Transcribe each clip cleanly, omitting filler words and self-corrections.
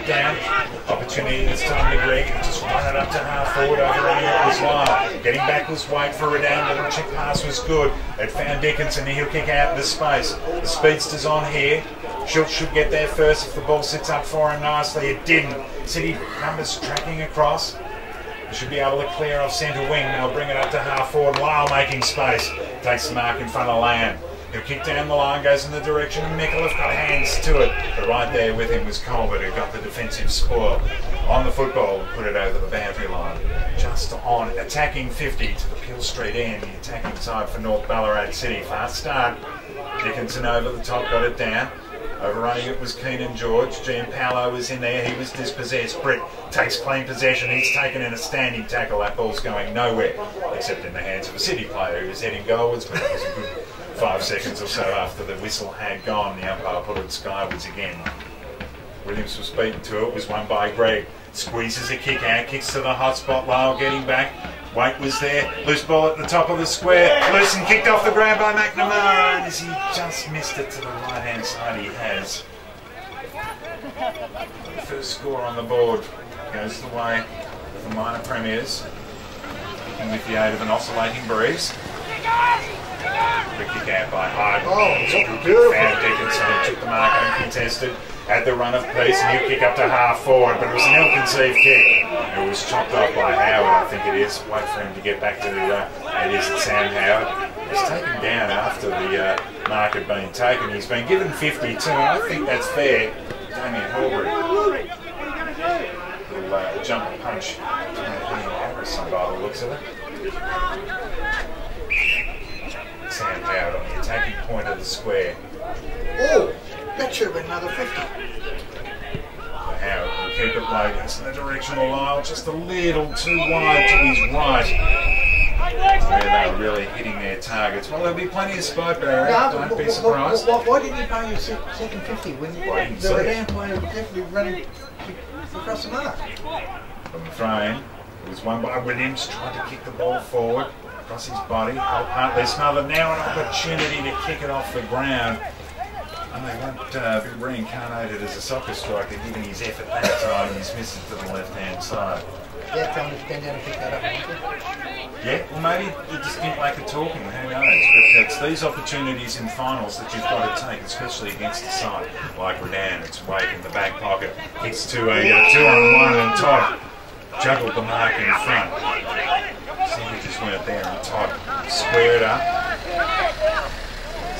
kick down. Opportunity this time to Greg. Just run it up to half forward, overrunning it was line. Getting back was White for Redan. The little check pass was good. It found Dickinson. He'll kick out into space. The speedster's on here. Schultz should get there first if the ball sits up for him nicely. It didn't. City numbers tracking across. They should be able to clear off centre wing. They'll bring it up to half forward. Lyle making space. Takes the mark in front of Lamb. He'll kick down the line, goes in the direction of Micallef, got hands to it. But right there with him was Colbert, who got the defensive spoil on the football, put it over the boundary line. Just on attacking 50 to the Peel Street end, the attacking side for North Ballarat City. Fast start. Dickinson over the top, got it down. Overrunning it was Keenan George. Gianpaolo was in there. He was dispossessed. Britt takes clean possession. He's taken in a standing tackle. That ball's going nowhere, except in the hands of a City player who was heading goalwards, but it was a good 5 seconds or so after the whistle had gone. The umpire put it skywards again. Williams was beaten to it. Was won by Greg. Squeezes a kick out. Kicks to the hot spot. Lyle getting back. Waite was there. Loose ball at the top of the square. Loose and kicked off the ground by McNamara. And as he just missed it to the right-hand side, he has. The first score on the board goes the way of the minor premiers. Kicking with the aid of an oscillating breeze. The kick out by Hyde. Found Dickinson, who took the mark uncontested. Had the run of peace, and he'll kick up to half forward, but it was an ill-conceived kick. It was chopped off by Howard, I think it is. Wait for him to get back to it is Sam Howard. He's taken down after the mark had been taken. He's been given 52, and I think that's fair. Damien Horbury. Little jump and punch. Harrison by the looks of it. Sam Howard on the attacking point of the square. Oh, that should have been another 50. Howard will keep it low, goes in the direction of Lyle, just a little too wide to his right. Where they were really hitting their targets. Well, there'll be plenty of spot there, don't be surprised. Why didn't you pay your second 50 when the Redan player was definitely running across the mark? From the throw-in, it was won by Williams, tried to kick the ball forward across his body. Hartley smothered. Now an opportunity to kick it off the ground. And they won't be reincarnated as a soccer striker, given his effort that time. He's missed it to the left-hand side. Yeah, tell him to stand down and pick that up. Yeah, well maybe they just didn't like it talking, who knows. But it's these opportunities in finals that you've got to take, especially against a side like Redan. It's Wade in the back pocket. Hits to a 2-on-1 and Todd juggled the mark in front. Seemed just went there and Todd squared up.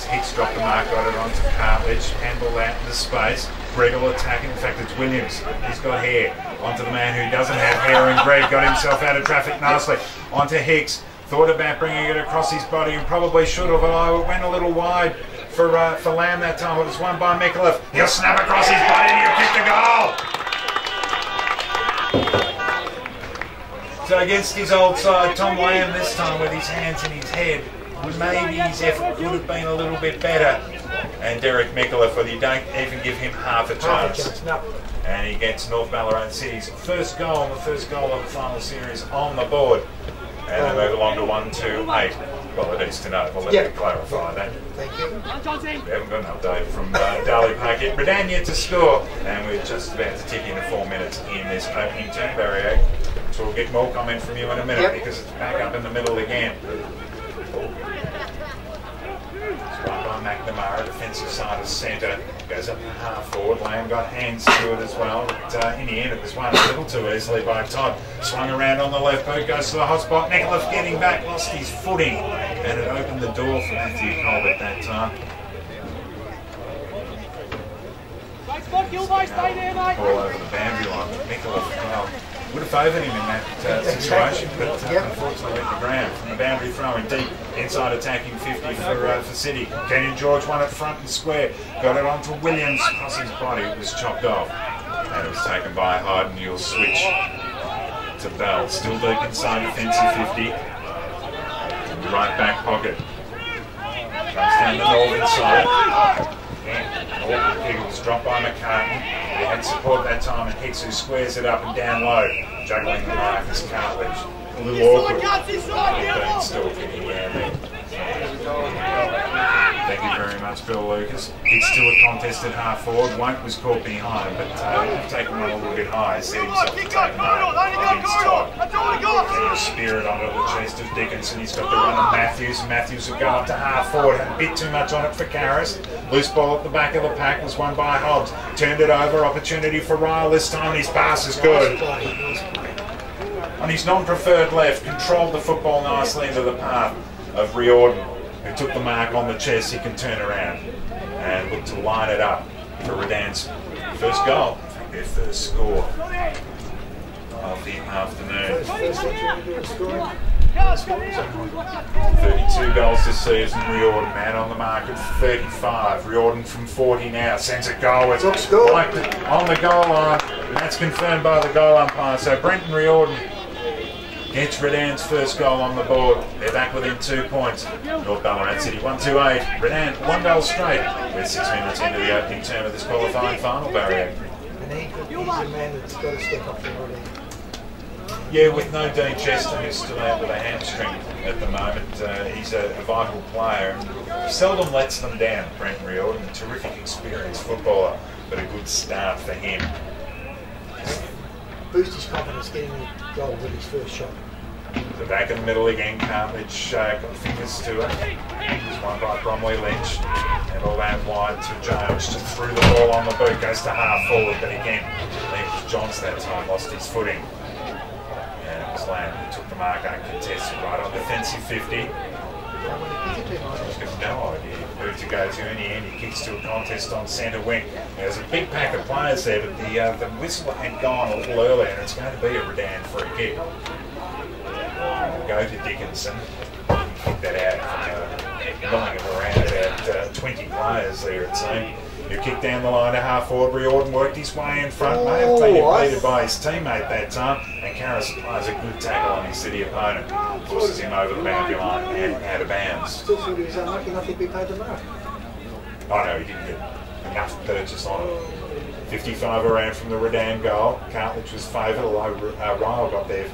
Hicks dropped the mark, got it onto Cartledge, handball out into space. Greg will attack, in fact it's Williams, he's got hair. Onto the man who doesn't have hair, and Greg got himself out of traffic nicely. Onto Hicks, thought about bringing it across his body and probably should have, although it went a little wide for Lamb that time. It was won by Micallef. He'll snap across his body and he'll kick the goal. So against his old side, Tom Lamb this time with his hands in his head. Maybe his effort could have been a little bit better. And Derek Micallef, well, you don't even give him half a chance. No. And he gets North Ballarat City's first goal, the first goal of the final series on the board. And they move along to 1-2-8. Well, it is to know. We'll let me clarify that. Thank you. We haven't got an update from Darley Park yet. Redan yet to score. And we're just about to tick into 4 minutes in this opening term, Barry. So we'll get more comment from you in a minute because it's back up in the middle again. McNamara, defensive side of centre, goes up to half forward. Lamb got hands to it as well, but in the end it was won a little too easily by Todd. Swung around on the left boot, goes to the hot spot. Micallef getting back, lost his footing, and it opened the door for Matthew Colbert that time. All over the boundary line. Micallef would have favoured him in that situation, but unfortunately went to ground from the boundary throwing deep inside attacking 50 for City. Keenan George won it front and square, got it onto Williams, across his body, it was chopped off. And it was taken by Hyde, and you'll switch to Bell. Still deep inside defensive 50. In the right back pocket. Comes down the northern side. Northern Piggles dropped by McCartney. He had support that time, and Hicks who squares it up and down low. Juggling the mark is Cartledge. A little awkward. Being still kicking down there. Thank you very much, Bill Lucas. It's still a contest at half forward. White was caught behind, but taken one a little bit high. Set himself to take against Todd. Spirit onto the chest of Dickinson. He's got the run of Matthews. Matthews will go up to half forward. Had a bit too much on it for Karras. Loose ball at the back of the pack was won by Hobbs. Turned it over. Opportunity for Ryle this time. His pass is good. On his non-preferred left, controlled the football nicely into the path of Riordan, who took the mark on the chest. He can turn around and look to line it up for Redan's first goal. I think their first score of the afternoon. 32 goals this season. Riordan, man on the mark at 35. Riordan from 40 now sends a goal. It's on the goal line, and that's confirmed by the goal umpire. So Brenton Riordan gets Redan's first goal on the board. They're back within 2 points. North Ballarat City 1-2-8. Redan 1 goal straight. We're 6 minutes into the opening term of this qualifying final, Barry. And he's a man that's got to step up in order. Yeah, with no Dean Chester, who's still out with a hamstring at the moment. He's a vital player. Seldom lets them down, Brenton Riordan. A terrific experienced footballer, but a good start for him. Boost his confidence getting the goal with his first shot. The back in the middle again, Cartledge got fingers to it. It was won by Bromley Lynch. And all that wide to Jones. Just threw the ball on the boot, goes to half forward, but again, I think it was Johns that time, lost his footing. And it was Lamb who took the mark uncontested right on defensive 50. He's got no idea who to go to in the end. He kicks to a contest on centre wing. There's a big pack of players there, but the whistle had gone a little earlier, and it's going to be a Redan free kick. We'll go to Dickinson. Kick that out from milling it around about 20 players there, it seemed. Who kicked down the line to half forward. Riordan worked his way in front. May have been impeded by his teammate that time. And Karras applies a good tackle on his city opponent. Forces him over the boundary line and out of bounds. Still thought he was unlucky not to be paid the mark. Oh no, he didn't get enough purchase on it. 55 around from the Redan goal. Cartledge was favoured, although Ryle got there.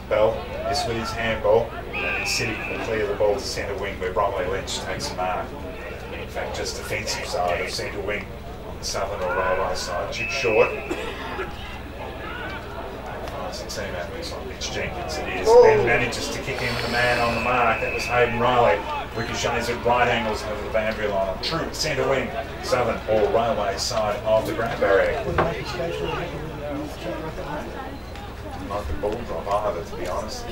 Bell, this with his handball. And City can clear the ball to centre wing where Bromley Lynch takes a mark. In fact, just defensive side of centre wing on the southern or railway side. Chip short. Finds the team out there on Mitch Jenkins. It is. Ben manages to kick in the man on the mark. That was Hayden Riley. Ricochets at right angles over the boundary line. On true centre wing, southern or railway side of the ground barrier. Not the ball drop either, to be honest.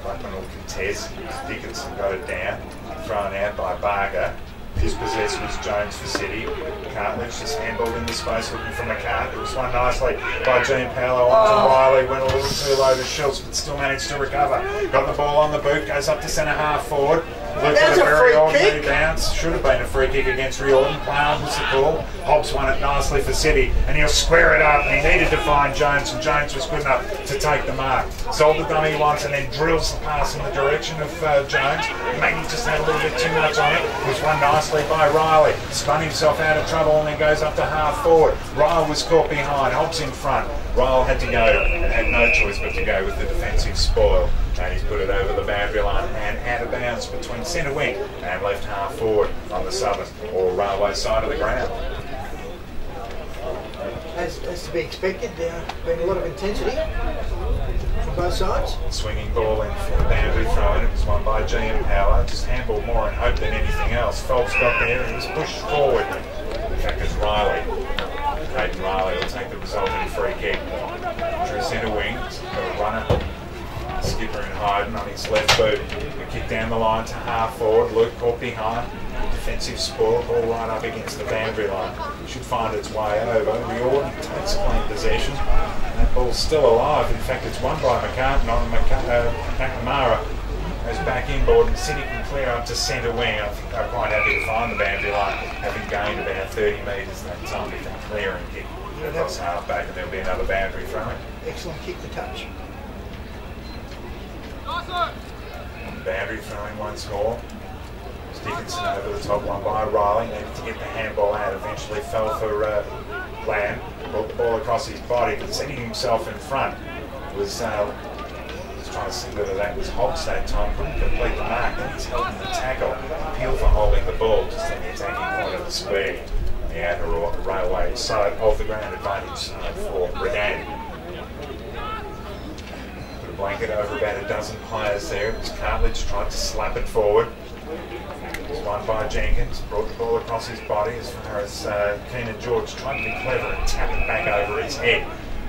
Blackman will contest. Dickinson got it down. Thrown out by Barker. Dispossessed was Jones for City. Cartledge just handballed in the space looking for McCart. It was won nicely by Gene Paolo onto Riley. Went a little too low to Schultz, but still managed to recover. Got the ball on the boot, goes up to centre half forward. Looked at a very ordinary bounce. Should have been a free kick against Riordan. Clown was the call. Hobbs won it nicely for City, and he'll square it up. He needed to find Jones, and Jones was good enough to take the mark. Sold the dummy once, and then drills the pass in the direction of Jones. Maybe just had a little bit too much on it. It was won nicely by Riley. Spun himself out of trouble, and then goes up to half forward. Ryle was caught behind. Hobbs in front. Ryle had to go, and had no choice but to go with the defensive spoil. And he's put it over the boundary line and out of bounds between centre wing and left half forward on the southern or railway side of the ground. As to be expected, been a lot of intensity from both sides. Swinging ball in for the boundary throw, and it was won by GM Power. Just handball more in hope than anything else. Phelps got there, he was pushed forward. In fact, it's Riley. Hayden Riley will take the resulting free kick. Drew centre wing, got a runner. Skipper and Hayden on his left boot. We kick down the line to half forward. Luke caught behind. Defensive spoil. Ball right up against the boundary line. Should find its way over. Riordan takes clean possession. And that ball's still alive. In fact, it's won by McCartan on McNamara. Goes back inboard and City can clear up to centre wing. I think they're quite happy to find the boundary line, having gained about 30 metres that time with that clearing kick across half back, and there'll be another boundary throw. Excellent kick to touch. Boundary throwing once more. Dickinson over the top one by Riley. Needed to get the handball out. Eventually fell for Lamb. Brought the ball across his body, but setting himself in front was trying to see whether that was Hobbs that time. Couldn't complete the mark. Then he's held in the tackle. Appeal for holding the ball just on the attacking point of the square. On the outer railway side of the ground, advantage side for Redan. Put a blanket over about a dozen players there. It was Cartledge tried to slap it forward. It was won by Jenkins. Brought the ball across his body as far as Keenan George tried to be clever and tap it back over his head.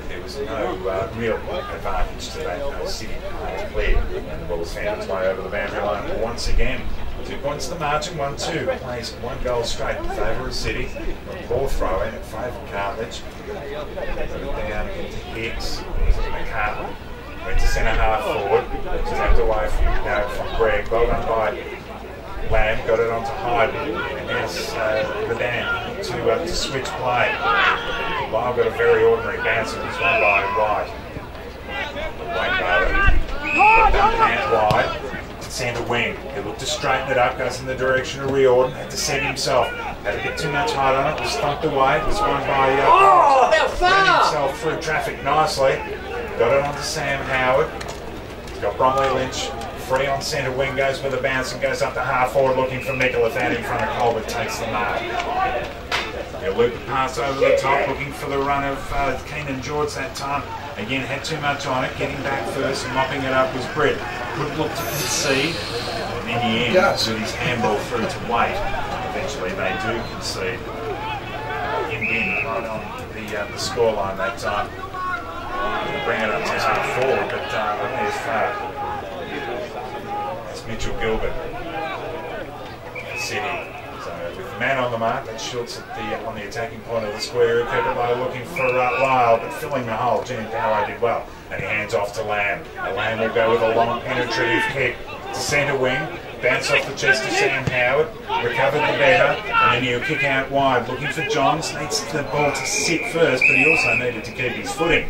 There was no real advantage to that. No City player clear. And the ball's found its way over the boundary line once again. 2 points to the margin, 1-2. Plays 1 goal straight in favour of City. A poor throw in favour of Cartledge. Put it down into Hicks. McCartney. Went to centre half forward. Tapped away from Greg. Well done by Lamb. Got it onto Hyden. And now Redan to switch play. Lyle got a very ordinary bounce. It was won by White. Wayne Barber. Got that hand wide. Centre wing. He looked to straighten it up, goes in the direction of Riordan, had to set himself. Had a bit too much height on it, was thumped away, it was won by ran himself through traffic nicely. Got it onto Sam Howard. He's got Bromley Lynch free on centre wing, goes with a bounce and goes up to half forward looking for Nicholas out in front of Colbert, takes the mark. He'll loop the pass over the top, looking for the run of Keenan George that time. Again, had too much on it, getting back first and mopping it up was Britt. Couldn't look to concede, and in the end, with his handball through to Wait, eventually they do concede. In right on the scoreline that time. Bring it up to half forward, but only as far as Mitchell Gilbert. City. So with the man on the mark, that's Schultz at on the attacking point of the square. Kept it low looking for Lyle, but filling the hole. Jim Power did well, and he hands off to Lamb. And Lamb will go with a long penetrative kick to centre wing. Bounce off the chest of Sam Howard. Recovered the better, and then he'll kick out wide. Looking for Johns. Needs the ball to sit first, but he also needed to keep his footing.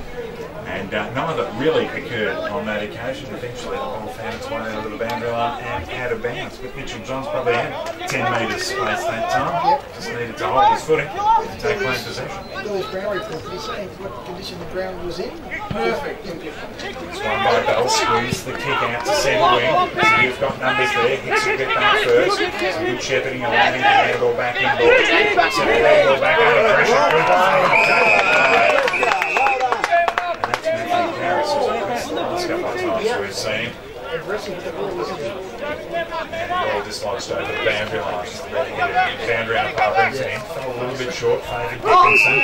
And neither really occurred on that occasion. Eventually the ball found its way over the boundary line and out of bounds. But Mitchell Johns probably had 10 metres space that time. Just needed to hold his footing and take playing possession. Those ground reports, you're saying what condition the ground was in? Perfect. It's won by Bell, squeeze the kick out to centre wing. So you've got numbers there. Hicks will get back first. Some good shepherding, allowing the handball back in ball. So the handball back under pressure. Good play. Last couple of times we've seen him. And the ball just lodged over the boundary line. Boundary umpire brings it in. Fell a little bit short, favoured Dickinson.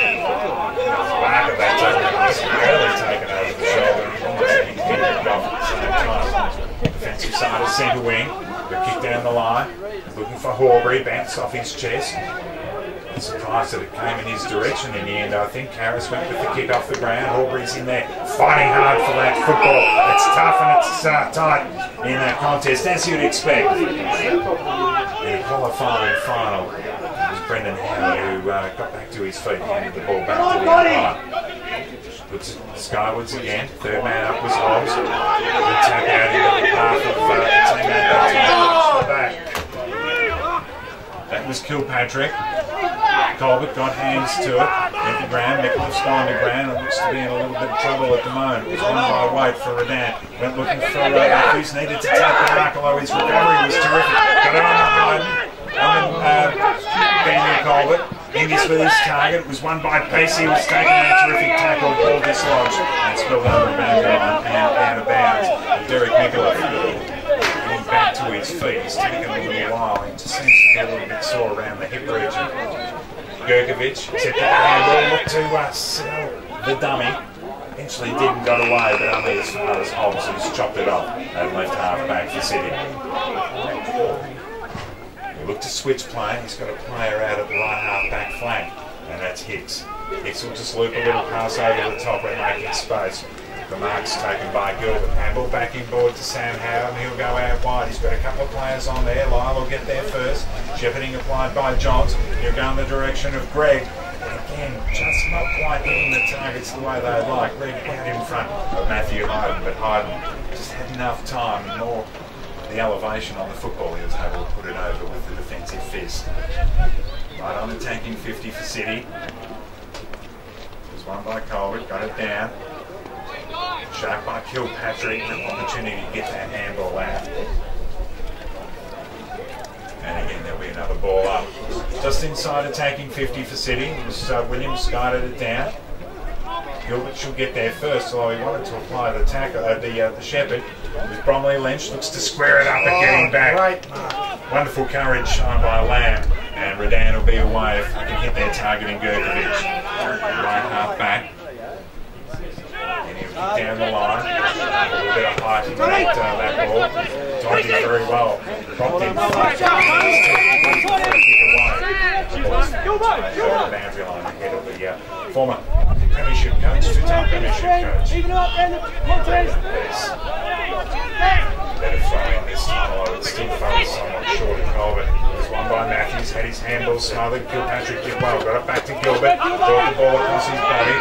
Back of that tackle was barely taken over the shoulder. Almost getting it off at the same time. Defensive side of centre wing. But kick down the line. Looking for Horbury. Bounced off his chest. Surprised that it came in his direction in the end. I think Harris went with the kick off the ground. Horbury's in there fighting hard for that football. It's tough and it's tight in that contest, as you'd expect. In the qualifying final, it was Brendan Howard who got back to his feet and handed the ball back to the umpire. Puts it skywards again. Third man up was Hobbs. Good tap out into the path of the teammate back. That was Kilpatrick. Colbert got hands to it. Empty ground. Nicholas on the ground and looks to be in a little bit of trouble at the moment. It was won by Wait for Redan. Went looking for Matthews. Needed to tap the mark, although his recovery was terrific. Got it on the Hyden. Daniel Colbert. English with his target. It was won by Pacey. He was taking a terrific tackle. Ball dislodged and spilled over the boundary line and out of bounds. Derek Nicholas. Back to his feet. He's taken a little while. He just seems to be a little bit sore around the hip region. Gurkovic tipped the handball, looked to sell the dummy. Eventually didn't got away, but only as far as Hobbs, who's chopped it off and left half back for City. He looked to switch play. He's got a player out at the right half back flank, and that's Hicks. Hicks will just loop a little pass over the top and making space. The mark's taken by Gilbert. Handball back inboard to Sam Howard, and he'll go out wide. He's got a couple of players on there. Lyle will get there first. Shepherding applied by Johns. He'll go in the direction of Greg. Again, just not quite hitting the targets the way they'd like. Greg out in front of Matthew Hyden, but Hyden just had enough time and more the elevation on the football. He was able to put it over with the defensive fist. Right on attacking 50 for City. It was won by Colbert, got it down. Shark by Kilpatrick, an opportunity to get that handball out. And again, there'll be another ball up. Just inside attacking 50 for City. It was Williams guided it down. Gilbert should get there first, although he wanted to apply the tackle, the shepherd. With Bromley Lynch, looks to square it up and getting back. Right. Wonderful courage shown by Lamb, and Redan will be away if they can hit their target in Gurkovic. Right half back. And he'll kick down the line. A little bit of height in that ball. Timed him very well. Dropped him. The boundary line ahead of the former Premiership coach, two-time Premiership coach. Better throw in this time, although it still fell somewhat short of Colbert. There's one by Matthews, had his handball smothered. Kilpatrick did well, got it back to Gilbert, brought the ball across his body.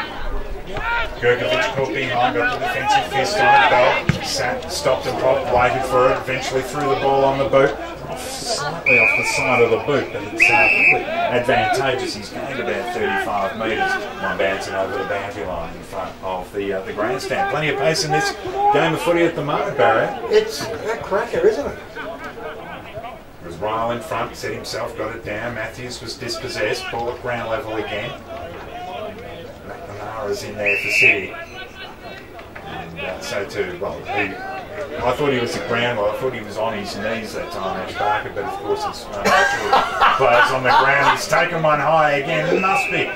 Gurkovic caught behind, got the defensive fist on it, Bell sat, stopped and popped, waited for it, eventually threw the ball on the boot. Slightly off the side of the boot, but it's advantageous. He's gained about 35 metres. One bouncing over the boundary line in front of the grandstand. Plenty of pace in this game of footy at the moment, Barry. It's a cracker, isn't it? It was Ryle in front, set himself, got it down. Matthews was dispossessed, ball at ground level again. McNamara's in there for City. And so too, well, I thought he was at ground, well, I thought he was on his knees that time, Ash Barker, but of course it's players on the ground. He's taken one high again, it must be.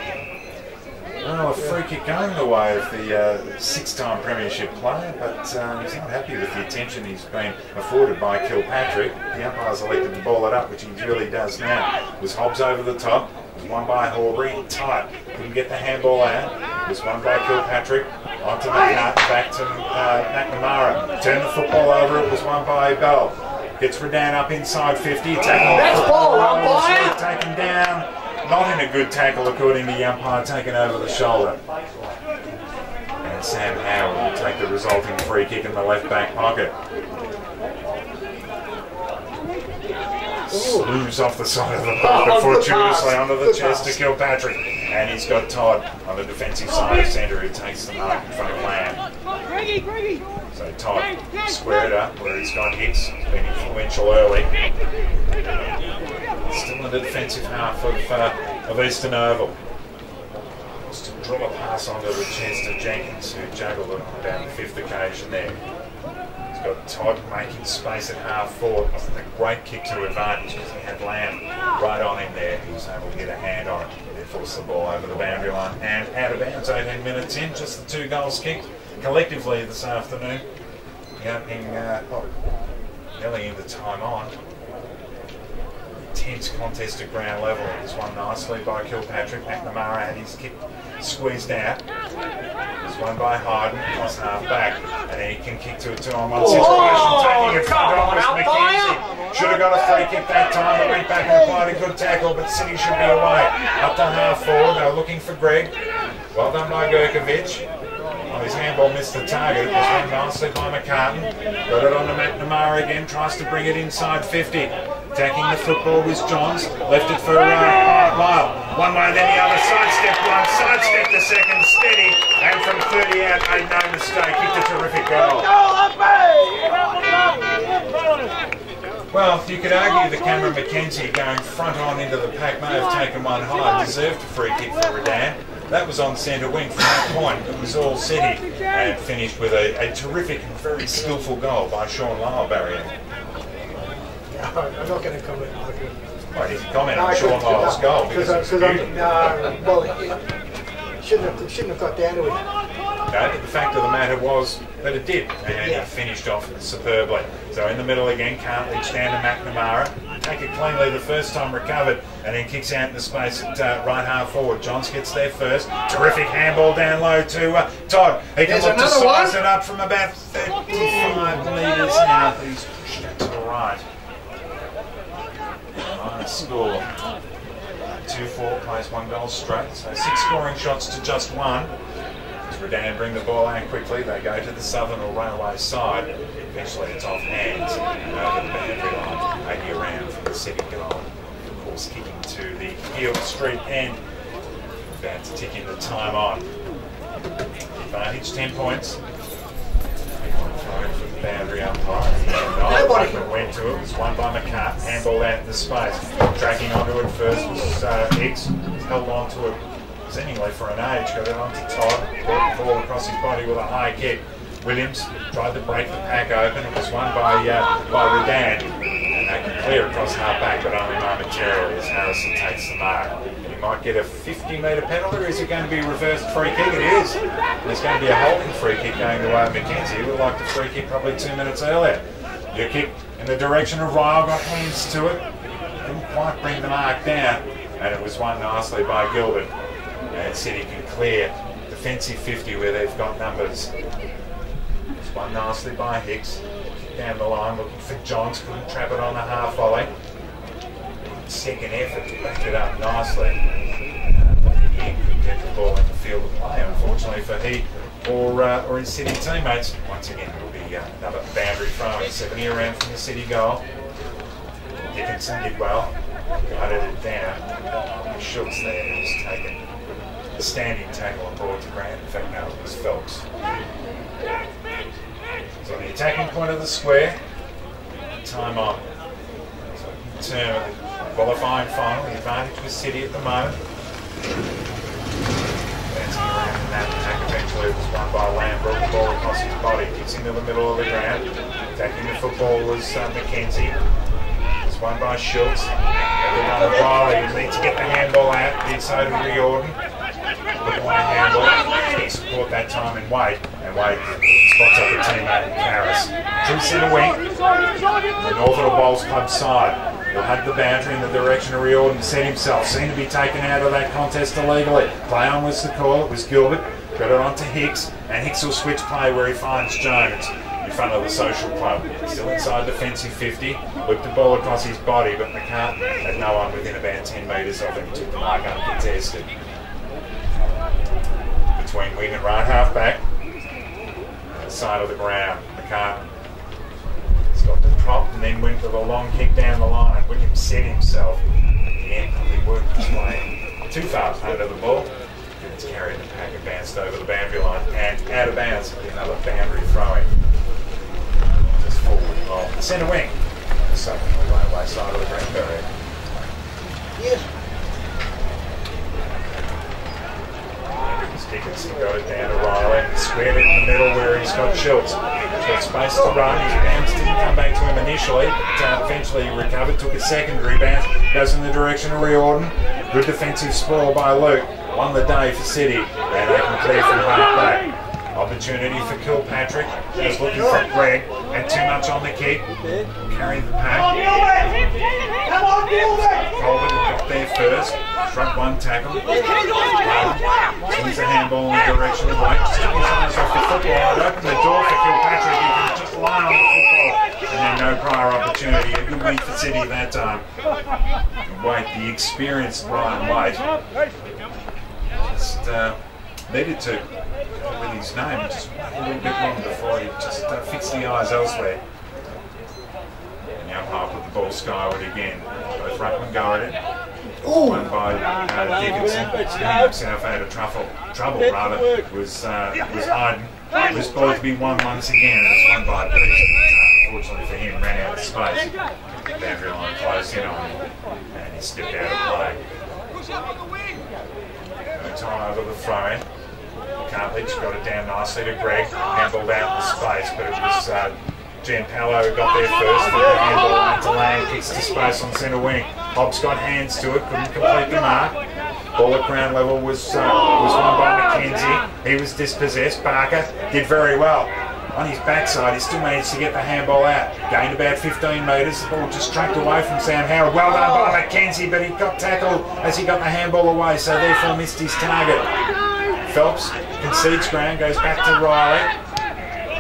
Well, a free kick going the way of the six-time Premiership player, but he's not happy with the attention he's been afforded by Kilpatrick. The umpire's elected to ball it up, which he really does now. It was Hobbs over the top, it was one by Horbury, tight, couldn't get the handball out. It was one by Kilpatrick, onto McNutt, back to McNamara. Turned the football over, it was one by Bell. Gets Redan up inside 50, taking taken down. Not in a good tackle according to the umpire, taken over the shoulder. And Sam Howard will take the resulting free kick in the left back pocket. Slews off the side of the pocket fortuitously onto the chest to Kilpatrick. And he's got Todd on the defensive side of centre who takes the mark in front of Lamb. So Todd squared up where he's got hits, been influential early. Still in the defensive half of Eastern Oval. Just to drop a pass onto the chest of Jenkins, who juggled it on about the fifth occasion there. He's got Todd making space at half forward. It wasn't a great kick to advantage because he had Lamb right on him there. He was able to get a hand on it and force the ball over the boundary line. And out of bounds, 18 minutes in, just the 2 goals kicked collectively this afternoon. The opening, nearly into time on. Tense contest at ground level. It was won nicely by Kilpatrick. McNamara had his kick squeezed out. It was won by Hayden, cross half back. And then he can kick to a 2-on-1 situation. Taking it front on was McKenzie. Should have got a free kick that time, but went back and applied a good tackle, but City should be away. Up to half forward, they were looking for Greg. Well done by Gurkovic. Well, his handball missed the target. It was run nicely by McCartan. Got it on to McNamara again, tries to bring it inside 50. Attacking the football was Johns, left it for Lyle. One way, then the other, sidestep one, sidestep the second, steady, and from 30 out, made no mistake, kicked a terrific goal. Well, you could argue that Cameron McKenzie going front on into the pack may have taken one high, deserved a free kick for Redan. That was on centre wing from that point. It was all City and finished with a terrific and very skillful goal by Sean Lyle, Barry. I'm not going to comment. Well, you can comment on Sean Lyle's goal because shouldn't have got down to it. No, but the fact of the matter was that it did, and it finished off superbly. So in the middle again, Cartledge down to McNamara. Take it cleanly the first time, recovered, and then kicks out into space at right half forward. Johns gets there first. Terrific handball down low to Todd. He can look to size it up from about 35 metres now. He's pushed it to the right. Nice score. 2-4 plays 1 goal straight. So 6 scoring shots to just 1. As Redan bring the ball out quickly, they go to the Southern or Railway side. Eventually it's off hands over the boundary line, 80 around from the City goal. Of course, kicking to the Hill Street end. About to tick in the time on. Advantage 10 points. For the boundary umpire. Nobody went to it. It was won by McCart. Handball out into space. Tracking onto it first was Hicks. Held on to it seemingly for an age. Got it onto Todd. Brought the ball across his body with a high kick. Williams tried to break the pack open. It was won by Redan. And they can clear across half back, but only momentarily as Harrison takes the mark. He might get a 50-metre penalty, or is it going to be a reversed free kick? It is. There's going to be a holding free kick going the way of Mackenzie. He would like the free kick probably 2 minutes earlier. Your kick in the direction of Ryle, got hands to it. Didn't quite bring the mark down, and it was won nicely by Gilbert. And City can clear. Defensive 50 where they've got numbers. It's won nicely by Hicks. Down the line, looking for Johns, couldn't trap it on the half volley. Second effort to back it up nicely. But again, couldn't get the ball in the field of play, unfortunately for he or his City teammates. Once again, it'll be another boundary throw. 70 around from the City goal. Dickinson did well, gutted it down. Schultz there was taken a standing tackle and brought to ground. In fact, no, it was Phelps. So the attacking point of the square, time on. So in terms of the qualifying final, the advantage for City at the moment. Dancing around in that attack, eventually it was won by Lamb, brought the ball across his body, kicks into the middle of the ground. Attacking the football was Mackenzie. It's won by Schultz. Every one of Riley, you need to get the handball out, did so to Riordan. Looking on a handball, he support that time and Wade spots up a teammate in Harris. True centre wing, the Northern Bowls Club side. He'll have the boundary in the direction of Riordan, set himself, seemed to be taken out of that contest illegally. Play on was the call, it was Gilbert, got it on to Hicks, and Hicks will switch play where he finds Jones in front of the Social Club. Still inside defensive 50, whipped the ball across his body, but McCart had no one within about 10 metres of him, took the mark uncontested. Between wing and right half back, the side of the ground, McCart stopped the prop and then went with a long kick down the line. Williams set himself. Again, probably worked his way too far under the ball. It's carried the pack and bounced over the boundary line and out of bounds. Another boundary throwing. Just forward of the centre wing. The southern railway side of the ground barrier. Yes. Dickinson got it down to Riley, squared it in the middle where he's got Schultz. He's got space to run, his bounce didn't come back to him initially, but eventually he recovered, took a secondary bounce, goes in the direction of Riordan. Good defensive spoil by Luke, won the day for City, and they can clear from half back. Opportunity for Kilpatrick, just looking for Greg, and too much on the kick, carrying the pack. Come on, Gilbert! Colbert got there first, front one tackle. Swings the handball in the direction of White. Just took his eyes off the football and opened the door for Kilpatrick. He can just lie on the football. And then no prior opportunity. A good week for City that time. White, the experienced Brian White, just needed to, with his name, just wait a little bit longer before he just fixed the eyes elsewhere. And the umpire put the ball skyward again. Both ruckman go at it. Won by Dickinson, getting himself out of trouble rather, was Hyden. This ball to be won once again, and it's won by Priest. Unfortunately for him, ran out of space. The boundary line closed in on him, and he stepped out of play. No time over the throw-in. Cartledge got it down nicely to Greg, handballed out the space, but it was Gianpalo who got there first, with the handball out to Lang, kicks to space on centre wing. Hobbs got hands to it, couldn't complete the mark. Ball at ground level was won by McKenzie. He was dispossessed. Barker did very well. On his backside, he still managed to get the handball out. Gained about 15 metres. The ball just tracked away from Sam Howard. Well done by McKenzie, but he got tackled as he got the handball away, so therefore missed his target. Phelps concedes ground, goes back to Riley.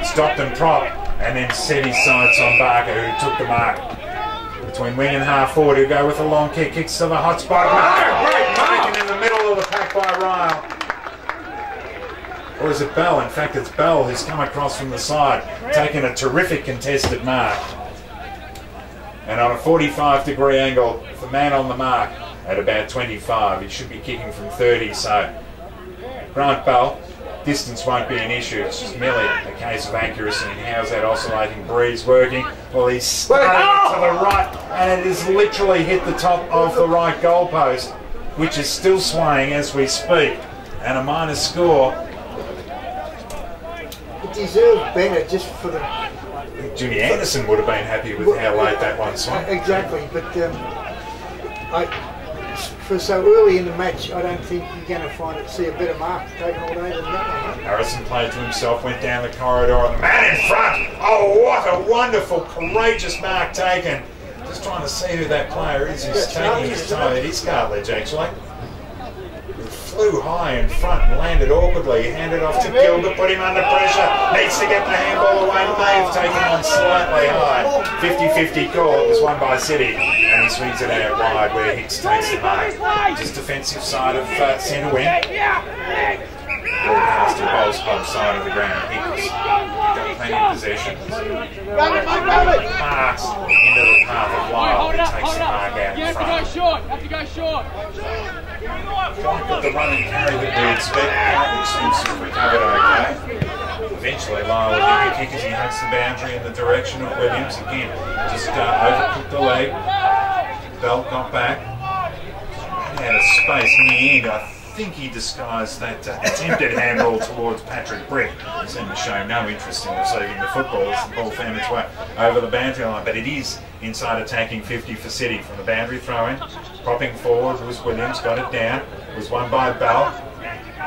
Stopped and prop, and then set his sights on Barker, who took the mark. Between wing and half forward, he'll go with a long kick, kicks to the hot spot. No, great marking in the middle of the pack by Ryle. Or is it Bell? In fact, it's Bell who's come across from the side, taking a terrific contested mark. And on a 45-degree angle, the man on the mark at about 25, he should be kicking from 30, so Grant Bell distance won't be an issue. It's just merely a case of accuracy. And how's that oscillating breeze working? Well, he's starting to the right, and it has literally hit the top of the right goalpost, which is still swaying as we speak. And a minor score. It deserved better just for the... Jimmy Anderson would have been happy with how late that one swung. Exactly, but for so early in the match, I don't think you're going to see a better mark taken all day than that one. Harrison played to himself, went down the corridor, and the man in front. Oh, what a wonderful, courageous mark taken. Just trying to see who that player is who's taking his time. It is Cartledge, actually. Flew high in front and landed awkwardly. Handed off to Gilbert, put him under pressure. Needs to get the handball away. May have taken on slightly high. 50-50 call. It was won by City. And he swings it out wide where Hicks takes the mark. Just defensive side of centre wing. Broadcaster bowls home side of the ground. Hicks got plenty of possession. Marks into the path of Lyle. He takes the mark out in front. Have to go short. Got the run and carry that we expect. Which seems to have recovered okay. Eventually, Lyle will give a kick as he hugs the boundary in the direction of Williams. Again, just overcooked the leg. Bell got back. Ran out of space in the end. I think he disguised that attempted handball towards Patrick Britt. He seemed to show no interest in receiving the football as the ball found its way over the boundary line. But it is inside attacking 50 for City from the boundary throw-in. Propping forward was Williams, got it down. It was won by Bell.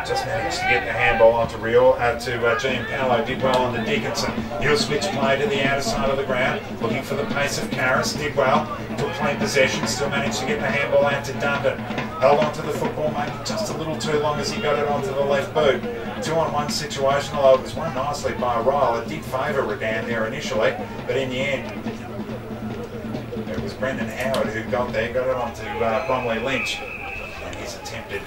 Just managed to get the handball onto Gene Paolo. Did well on the Dickinson. He'll switch play to the outer side of the ground, looking for the pace of Karras. Did well. Took plain possession. Still managed to get the handball out to Dundon. Held onto the football, maybe just a little too long as he got it onto the left boot. 2-on-1 situation, although it was won nicely by Ryle. It did favour Redan there initially, but in the end, it was Brendan Howard who got there, got it onto Bromley Lynch. And his attempted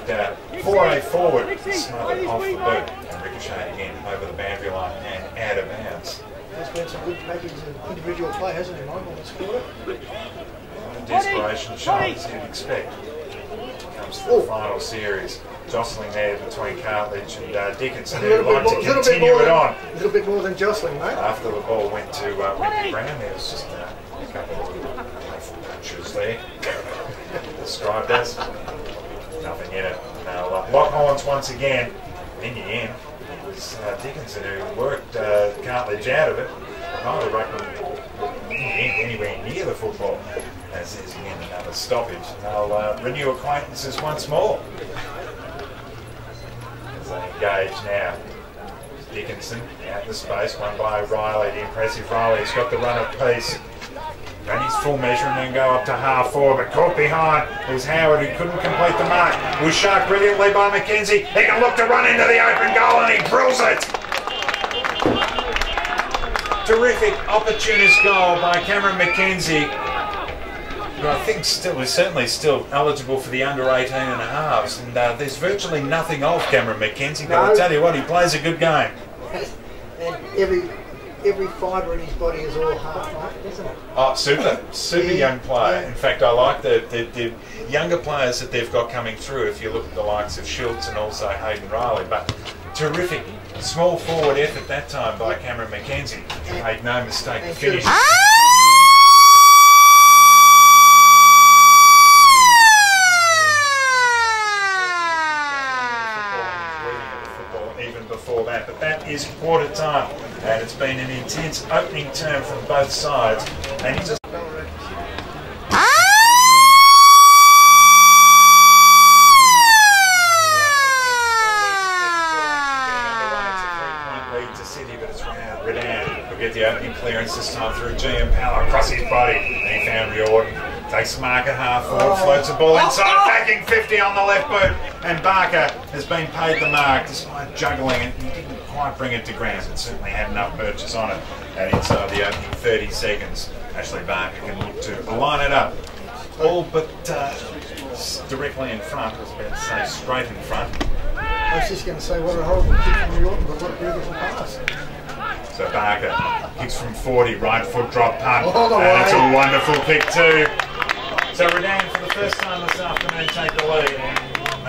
foray forward smothered off the boot and ricocheted again over the boundary line and out of bounds. There's been some good package of individual play, hasn't he, Michael, this quarter? Desperation shown as you'd expect. Comes to the final series. Jostling there between Cartledge and Dickinson, who like to continue it on. A little bit more than jostling, mate. After the ball went to Ricky Brown, there was just a couple of playful punches there. Described as nothing in it. Now, Lockhorns once again. In the end, it was Dickinson who worked Cartledge out of it. Neither ruckman in the end anywhere near the football. As there's again another stoppage. They'll renew acquaintances once more. As they engage now. Dickinson out the space, won by Riley, the impressive Riley. He's got the run of peace. Ran his full measure and then go up to half forward, but caught behind. It was Howard who couldn't complete the mark. It was sharked brilliantly by McKenzie. He can look to run into the open goal and he drills it. Terrific opportunist goal by Cameron McKenzie. I think is certainly still eligible for the under 18 and a halves, and there's virtually nothing of Cameron McKenzie, but I tell you what, he plays a good game. And every fibre in his body is all heart, mate, isn't it? Oh, super young player. In fact, I like the younger players that they've got coming through, if you look at the likes of Schultz and also Hayden Riley, but terrific small forward effort that time by Cameron McKenzie. Made no mistake to finish. Even before that, but that is quarter time, and it's been an intense opening term from both sides, and he just lead to City, but it's Redan. We'll get the opening clearance this time through GM Power across his body, and he found Riordan. Takes the mark at half forward, floats the ball inside, backing 50 on the left boot, and Barker has been paid the mark despite juggling it. He didn't quite bring it to ground, but certainly had enough purchase on it. And inside the opening 30 seconds, Ashley Barker can look to line it up, all but directly in front. I was about to say straight in front. I was just going to say what a horrible kick from Riordan, but what a beautiful pass. So Barker kicks from 40, right foot drop punt, and it's a wonderful kick too. So Redan for the first time this afternoon take the lead.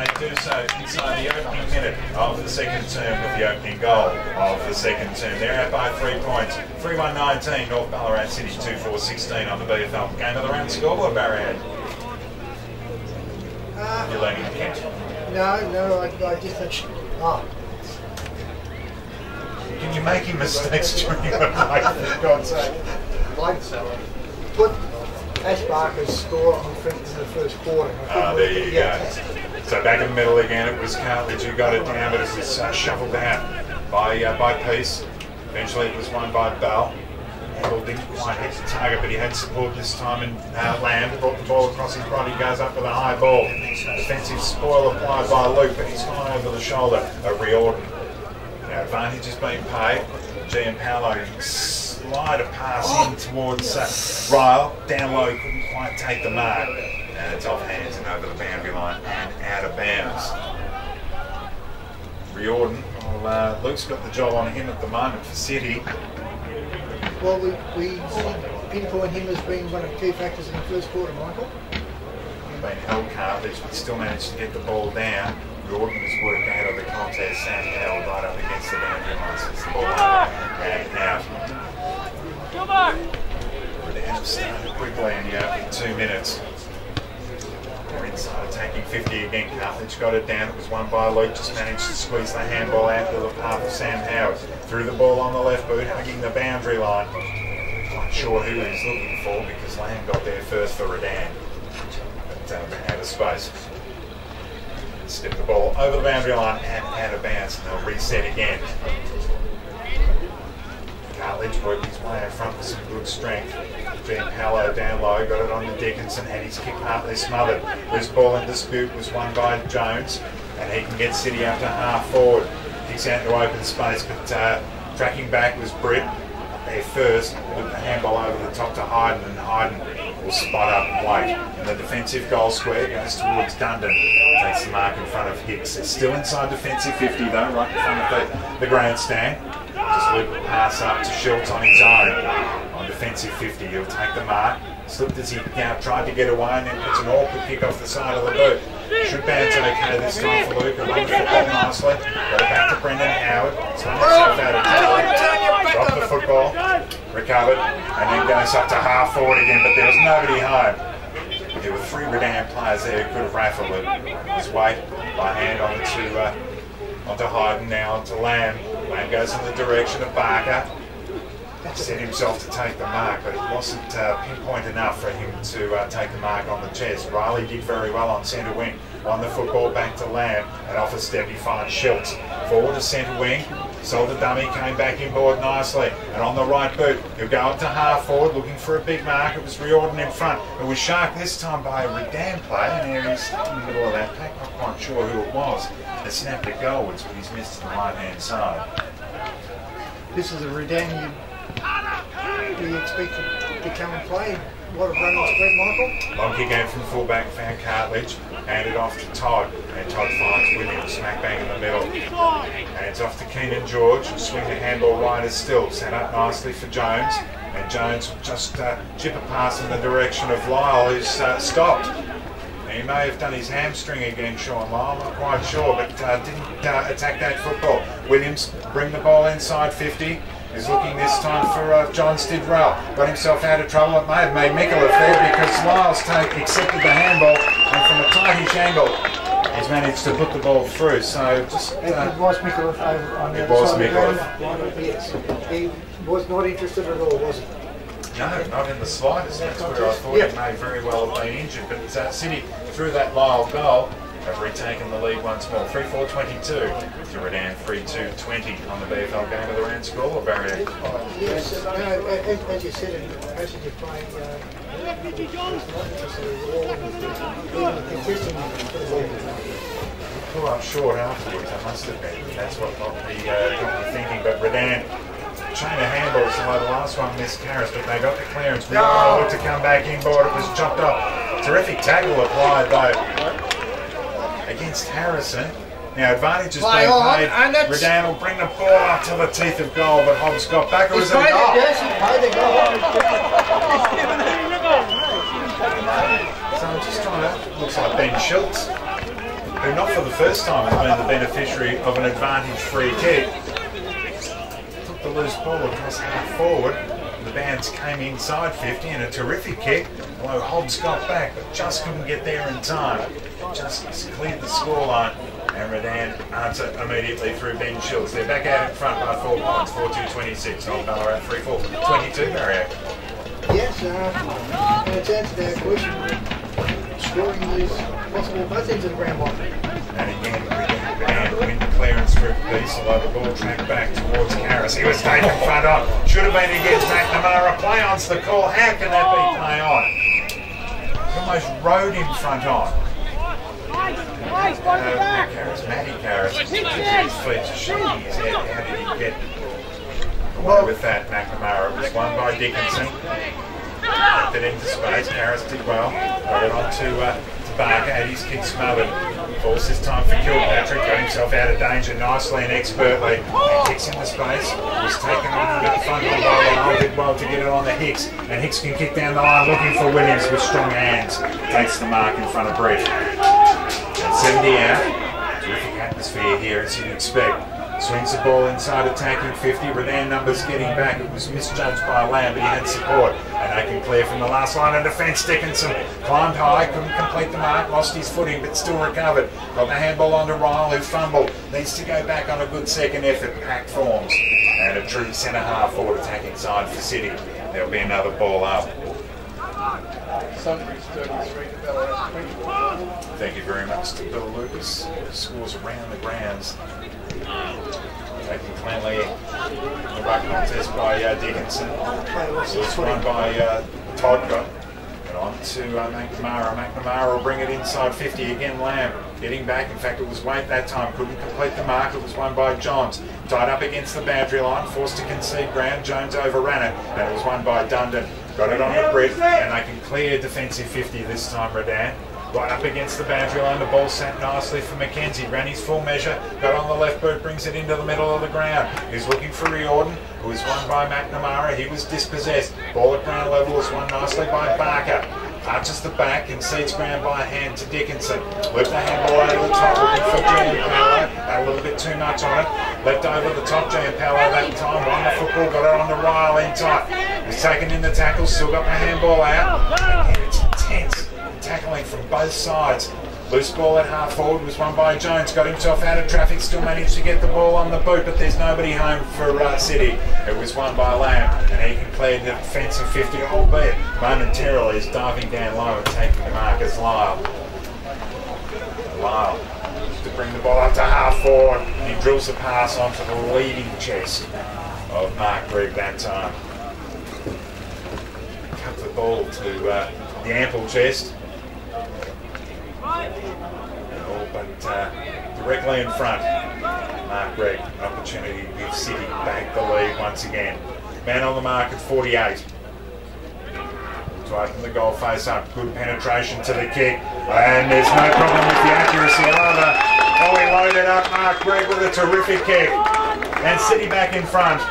They do so inside the opening minute of the second term with the opening goal of the second term. They're out by 3 points. 3-1-19, North Ballarat City 2-4-16 on the BFL Game of the Round scoreboard, Barry. You're learning to count. No, I just think. Oh. Can you make mistakes during the night, for God's sake? Put Ash Barker's score on in the first quarter. There you go. So back in the middle again, it was Cartledge who got it down, but it was shuffled out by Peace. Eventually it was won by Bell. Handel didn't quite hit the target, but he had support this time, and Lamb brought the ball across his body. He goes up with a high ball. Defensive spoil applied by Luke, but he's gone over the shoulder of Riordan. Now advantage has been paid. Gian Paolo slide a pass in towards Ryle. Down low, couldn't quite take the mark. And it's off hands and over the boundary line and out of bounds. Riordan, well, Luke's got the job on him at the moment for City. Well, we pinpoint him as being one of the key factors in the first quarter, Michael. He's been held Cartledge, but still managed to get the ball down. Riordan has worked out of the contest. Sam Howell right up against the boundary line since the ball and out. Come on! Redan started quickly in the opening 2 minutes. They're inside attacking 50 again. Cartledge got it down. It was won by Luke. Just managed to squeeze the handball out to the path of Sam Howard. Threw the ball on the left boot, hugging the boundary line. Not sure who he's looking for because Lamb got there first for Redan. But out of space. Step the ball over the boundary line and out of bounds, and they'll reset again. Cartledge worked his way in front with some good strength. Gian Paolo down low, got it on to Dickinson, had his kick partly smothered. This ball in dispute was won by Jones, and he can get City up to half forward. Kicks out into open space, but tracking back was Britt. There first, with the handball over the top to Hayden, and Hayden will spot up and wait. And the defensive goal square goes towards Dundon. Takes the mark in front of Hicks. It's still inside defensive 50 though, right in front of the grandstand. Just loop the pass up to Schultz on his own. On defensive 50, he'll take the mark. Slipped as he tried to get away, and then puts an awkward kick off the side of the boot. Should bounce okay this time for Luke. Run the football nicely. Got it back to Brendan Howard. Swung himself out of tackle. Dropped the football. Recovered. And then goes up to half forward again, but there was nobody home. There were 3 Redan players there who could have raffled it. His weight by hand onto Hayden, now onto Lamb. Lamb goes in the direction of Barker. Set himself to take the mark, but it wasn't pinpoint enough for him to take the mark on the chest. Riley did very well on centre wing. Won the football back to Lamb, and off a step he finds Schultz. Forward to centre wing. Saw the dummy, came back inboard nicely, and on the right boot, he'll go up to half forward looking for a big mark. It was Riordan in front. It was sharked this time by a Redan player, and there he's in the middle of that pack. Not quite sure who it was. It snapped it goalwards, but he's missed to the right-hand side. This is a Redan you expect to come and play. What a running spread, Michael. Long kick out from fullback, found Cartledge. Handed off to Todd, and Todd finds Williams smack bang in the middle. Hands off to Keenan George, who swing the handball wide as still. Set up nicely for Jones, and Jones will just chip a pass in the direction of Lyle, who's stopped. He may have done his hamstring again, Sean Lyle, I'm not quite sure, but didn't attack that football. Williams bring the ball inside 50. He's looking this time for John Stidrell. Got himself out of trouble. It may have made Micallef there because Lyle's accepted the handball, and from a tightish angle, he's managed to put the ball through. So just it was Micallef on the other side of the ground. Yes. He was not interested at all, was he? No, not in the slightest. That's where I thought he may very well have been injured. But City, through that Lyle goal, have retaken the lead once more. 3-4-22 to Redan 3-2-20 on the BFL Game of the Round score, Barry. Yes, as you said in the passage of playing, pull up short afterwards, I must admit. That's what got me thinking. But Redan, chain of handballs, so the last one missed Karras, but they got the clearance. Riordan looked to come back inboard, it was chopped off. Terrific tackle applied though against Harrison. Now advantage has been played. Redan will bring the ball up to the teeth of goal, but Hobbs got back. It was a goal. So I'm just trying to, looks like Ben Schultz. who not for the first time has been the beneficiary of an advantage free kick. Took the loose ball across half forward. The Bands came inside 50 and a terrific kick, although Hobbs got back but just couldn't get there in time. Just cleared the scoreline and Redan answer immediately through Ben Shields. They're back out in front by 4 points, 4-2-26. Old Ballarat 3-4-22, Barrier. Yes, to answer that question, scoring is possible both ends of the ground line. And again, Redan win the clearance for a piece, although the ball tracked back towards Karras. He was taken front on. Should have been against McNamara. Play on's the call. How can that be play on? He almost rode him front on. Karras, Matty Karras, to his feet, just shaking his head. How did he get away with that? McNamara was won by Dickinson. Left it into space. Karras did well. Got it on to Barker. Had his kick smothered. Falls this time for Kilpatrick. Got himself out of danger nicely and expertly. And kicks into space. Was taken on the front of the ball and did well to get it on the Hicks. And Hicks can kick down the line looking for Williams with strong hands. Takes the mark in front of Brett. And 70 out. Terrific atmosphere here as you'd expect. Swings the ball inside attacking 50. Redan numbers getting back. It was misjudged by Lamb, but he had support. And they can clear from the last line of defence. Dickinson climbed high, couldn't complete the mark, lost his footing, but still recovered. Got the handball onto Ryle, who fumbled. Needs to go back on a good second effort. Pack forms. And a true centre half forward attacking side for City. There'll be another ball up. Sunday's 33 to Ballarat 24. Thank you very much to Bill Lucas. Scores around the grounds. Taking cleanly the ruck contest by Dickinson. So it's run by Todger. And on to McNamara. McNamara will bring it inside 50 again. Lamb getting back. In fact, it was Waite that time. Couldn't complete the mark. It was won by Johns. Tied up against the boundary line. Forced to concede ground. Jones overran it. And it was won by Dundon. Got it on the Brett. And they can clear defensive 50 this time, Redan. Right up against the boundary line, the ball sat nicely for Mackenzie. Ran his full measure, got on the left boot, brings it into the middle of the ground. He's looking for Riordan, who was won by McNamara. He was dispossessed. Ball at ground level was won nicely by Barker. Arches the back, concedes ground by hand to Dickinson. Left the handball over the top, looking for Giampalo. Had a little bit too much on it. Left over the top, Giampalo that time. Won the football, got it on the Ryle in tight. He's taken in the tackle, still got the handball out. And it's intense. Tackling from both sides. Loose ball at half forward was won by Jones. Got himself out of traffic, still managed to get the ball on the boot, but there's nobody home for City. It was won by Lamb, and he can clear the defensive 50, albeit momentarily is diving down low and taking the mark as Lyle. Lyle to bring the ball up to half forward. He drills the pass onto the leading chest of Mark Gregg that time. Cut the ball to the ample chest. But directly in front, Mark Gregg, an opportunity to give City back the lead once again. Man on the mark at 48. To open the goal face up, good penetration to the kick, and there's no problem with the accuracy either. Oh, he loaded up Mark Gregg with a terrific kick, and City back in front.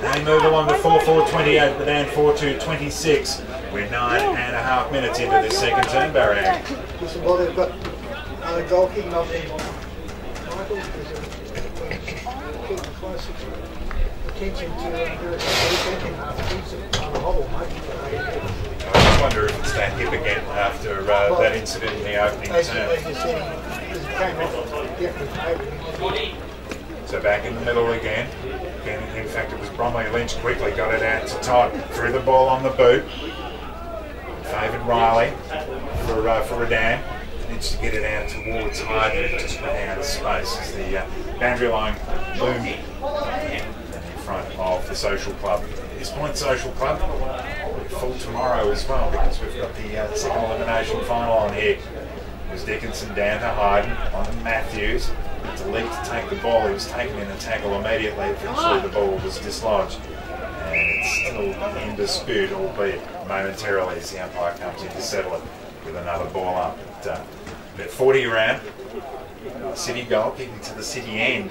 They move along to 4-4-28, but then 4-2-26. We're 9.5 minutes into this second term, Barrier. Listen, well, they've got goal kicking off there. Michael, keep close attention to the second half. On the hobble, mate. I just wonder if it's that hip again after that incident in the opening term. As you said, he came off definitely. So back in the middle again. In fact, it was Bromley Lynch quickly got it out to Todd. Threw the ball on the boot. Favoured Riley for Redan. Needs to get it out towards Hyde, and just ran out of space as the boundary line loomed in front of the Social Club. East Point Social Club will be full tomorrow as well, because we've got the second elimination final on here. It was Dickinson down to Hayden on to Matthews. It's a leap to take the ball. He was taken in a tackle immediately. Eventually the ball was dislodged. And it's still in dispute, albeit momentarily, as the umpire comes in to settle it with another ball up. At 40 around, City goal kicking to the City end.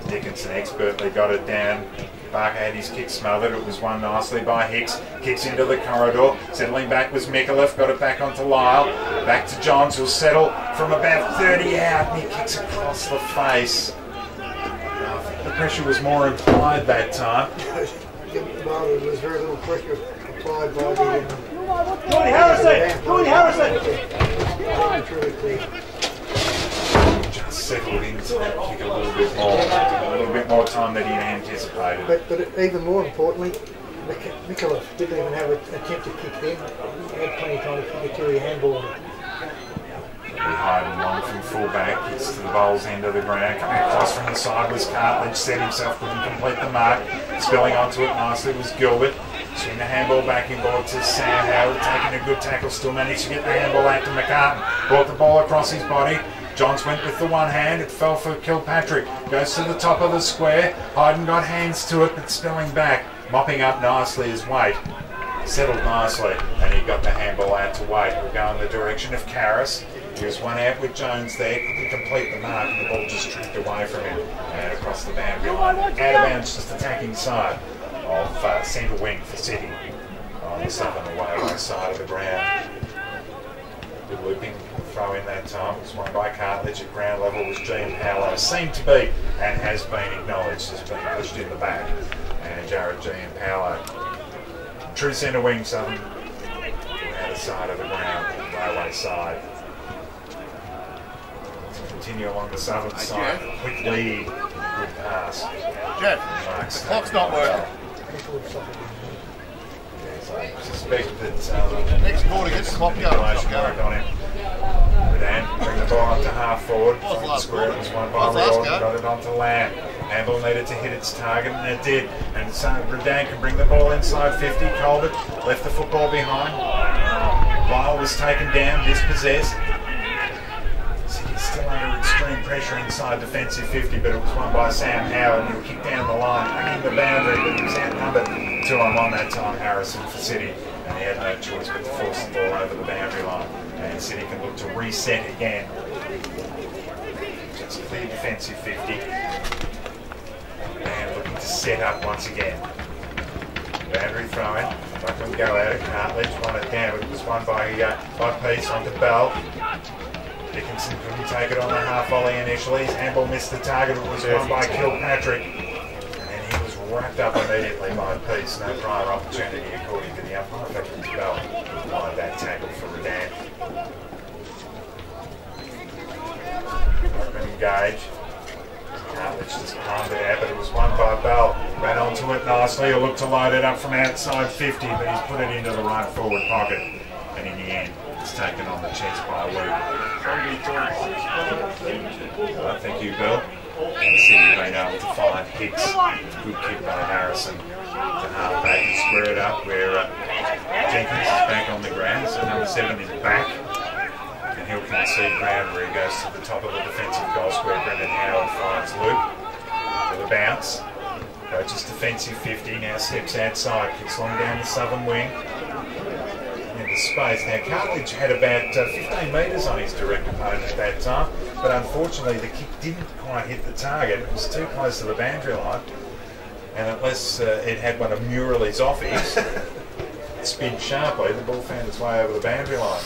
Dickinson expertly got it down. Barker had his kick smothered. It was won nicely by Hicks. Kicks into the corridor. Settling back was Mikulev. Got it back onto Lyle. Back to Johns, who'll settle from about 30 out. And he kicks across the face. I think the pressure was more implied that time. Well, there was very little pressure applied by the... Jordy Harrison! Jordy Harrison! Just settled into that kick a little bit more time than he had anticipated. But even more importantly, Mikulev didn't even have an attempt to kick then. He had plenty of time to kick a Terry handball. Behind long from full-back, gets to the bowls end of the ground. Coming across from the side was Cartledge, set himself, couldn't complete the mark. Spilling onto it nicely was Gilbert. Swing the handball back inboard to Sam Howard, taking a good tackle, still managed to get the handball out to McCartan. Brought the ball across his body. Johns went with the one hand, it fell for Kilpatrick. Goes to the top of the square. Hayden got hands to it, but spilling back. Mopping up nicely is Waite. Settled nicely, and he got the handball out to Waite. We'll go in the direction of Karras. He was one out with Jones there, couldn't complete the mark, and the ball just tripped away from him and across the boundary line. Out of bounds, just attacking side of centre wing for City on the southern away side of the ground. Good looping throw in that time. It was won by Cartledge at ground level. Was Gian Paolo. Seemed to be and has been acknowledged as being pushed in the back. And Jared Gian Paolo. True centre wing, southern outer side of the ground, railway side. Continue along the southern side. Quick lead. Good pass. Jeff, the clock's not working. I suspect that Next quarter, get the clock going. Work on him. Redan bring the ball up to half forward. Square it was won by Redan. Got it onto Lamb. Handball needed to hit its target, and it did. And Redan can bring the ball inside 50. Colbert left the football behind. Lyle was taken down, dispossessed. City's still under extreme pressure inside defensive 50, but it was won by Sam Howard, and he'll kick down the line, bringing the boundary, but he was outnumbered 2-on-1 that time, Harrison for City, and he had no choice but to force the ball over the boundary line, and City can look to reset again. Just clear defensive 50, and looking to set up once again. Boundary throw in, not going to go out of Cartledge, won it down, but it was won by Peace onto Bell. Dickinson couldn't take it on the half volley initially. His handball missed the target. It was won by Kilpatrick. And he was wrapped up immediately by Peace. No prior opportunity according to the umpire. In fact, it was Bell who wanted that tackle for Redan. Open engage. Cartledge just palmed it out, but it was won by Bell. Ran onto it nicely. He'll look to load it up from outside 50, but he's put it into the right forward pocket. And in the end, it's taken on the chest by Luke. Thank you, Bill. And City been able to find Hicks. Good kick by Harrison to half back and square it up where Jenkins is back on the ground. So number 7 is back. And he'll concede ground where he goes to the top of the defensive goal square. Brendan Howard finds Luke with a bounce. Coaches defensive 50, now steps outside, kicks long down the southern wing. Space. Now Cartledge had about 15 metres on his direct opponent at that time, but unfortunately the kick didn't quite hit the target. It was too close to the boundary line, and unless it had one of Muraley's offies, spin sharply, the ball found its way over the boundary line.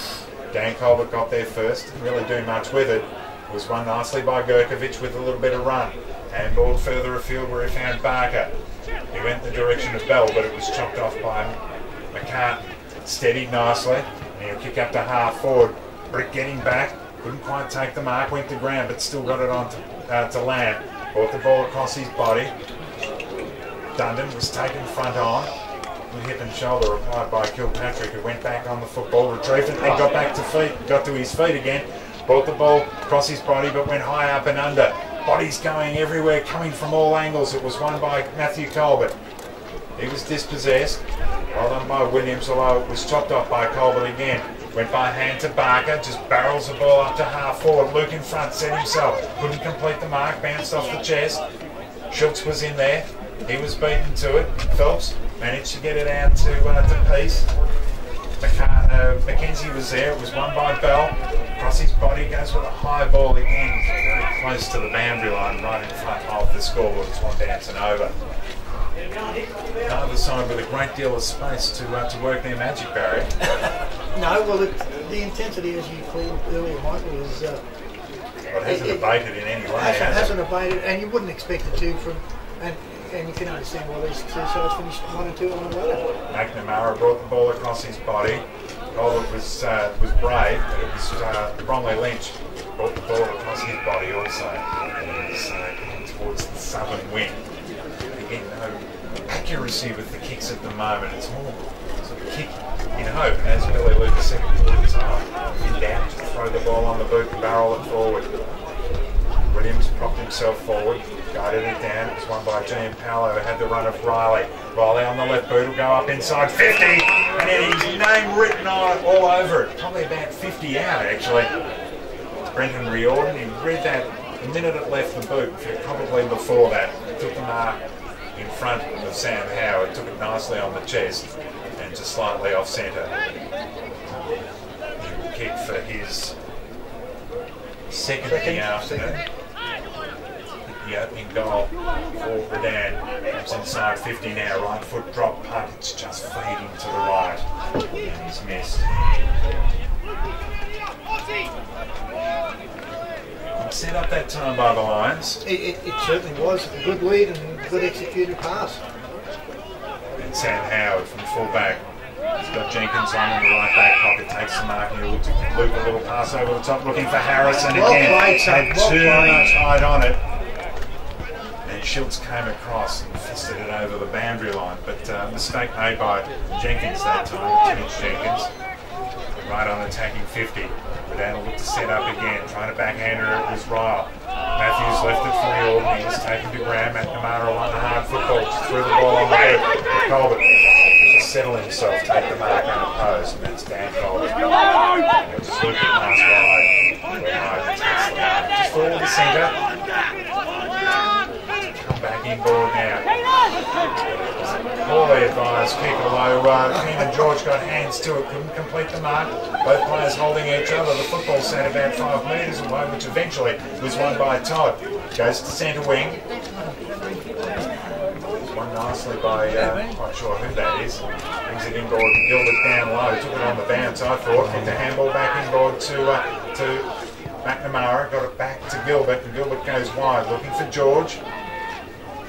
Dan Colbert got there first, didn't really do much with it. It was won nicely by Gurkovic with a little bit of run. Handball further afield where he found Barker. He went in the direction of Bell, but it was chopped off by McCartan. Steadied nicely, and he'll kick up to half forward. Brick getting back, couldn't quite take the mark, went to ground, but still got it on to Lamb. Brought the ball across his body. Dundon was taken front on. Good hip and shoulder applied by Kilpatrick, who went back on the football, retrieved it, and got back to feet, got to his feet again. Brought the ball across his body, but went high up and under. Bodies going everywhere, coming from all angles. It was won by Matthew Colbert. He was dispossessed. Well done by Williams, although it was chopped off by Colbert again. Went by hand to Barker, just barrels the ball up to half forward. Luke in front, set himself. Couldn't complete the mark, bounced off the chest. Schultz was in there. He was beaten to it. Phelps managed to get it out to Peace. Mackenzie was there. It was won by Bell. Across his body, goes with a high ball again. Very close to the boundary line, right in front of the the scoreboard. It's one dancing over. Either side with a great deal of space to work their magic, Barry. No, well, the intensity, as you called earlier, Michael, is... Well, it hasn't abated in any way, hasn't abated, and you wouldn't expect it to from... And you can understand why these two sides finished 1 and 2 on the ladder. McNamara brought the ball across his body. Colbert was brave, but it was Bromley Lynch brought the ball across his body also. And he was towards the southern wing. Again, no accuracy with the kicks at the moment. It's more sort of kick in hope. And as Billy Lucas said before the time, in doubt, to throw the ball on the boot and barrel it forward. Williams propped himself forward, guided it down. It was won by Gian Paolo, who had the run of Riley. Riley on the left boot will go up inside 50, and then his name written on it all over it. Probably about 50 out, actually. Brendan Riordan, he read that the minute it left the boot, probably before that. Took the mark in front of Sam Howard, took it nicely on the chest, and just slightly off centre. He will kick for his second of the afternoon. The opening goal for Redan. Comes inside 50 now, right foot drop punt. It's just fading to the right. And he's missed. Set up that time by the Lions. It certainly was a good lead and good executed pass. And Sam Howard from full-back. He's got Jenkins on in the right back pocket, takes the mark, and he'll look to loop a little pass over the top, looking for Harrison again. Had too much height on it. And Schultz came across and fisted it over the boundary line, but mistake made by Jenkins that time, Timothy Jenkins. Right on attacking 50. Redan will look to set up again, trying to backhander it was Ryle. Matthews left it for Riordan, he was taken to Graham. McNamara on the hard football, just threw the ball on the head. Colbert to settle himself, take the mark unopposed, and that's Dan Colbert. He'll just look at past Ryle. Just forward the centre. Come back inboard now. Poorly advised kick, although Keenan George got hands to it, couldn't complete the mark. Both players holding each other. The football sat about 5 metres away, which eventually was won by Todd. Goes to centre wing. Won nicely by, quite sure who that is. Brings it inboard and Gilbert down low. Took it on the bounce, I thought. Kicked the handball back inboard to McNamara. Got it back to Gilbert, and Gilbert goes wide, looking for George.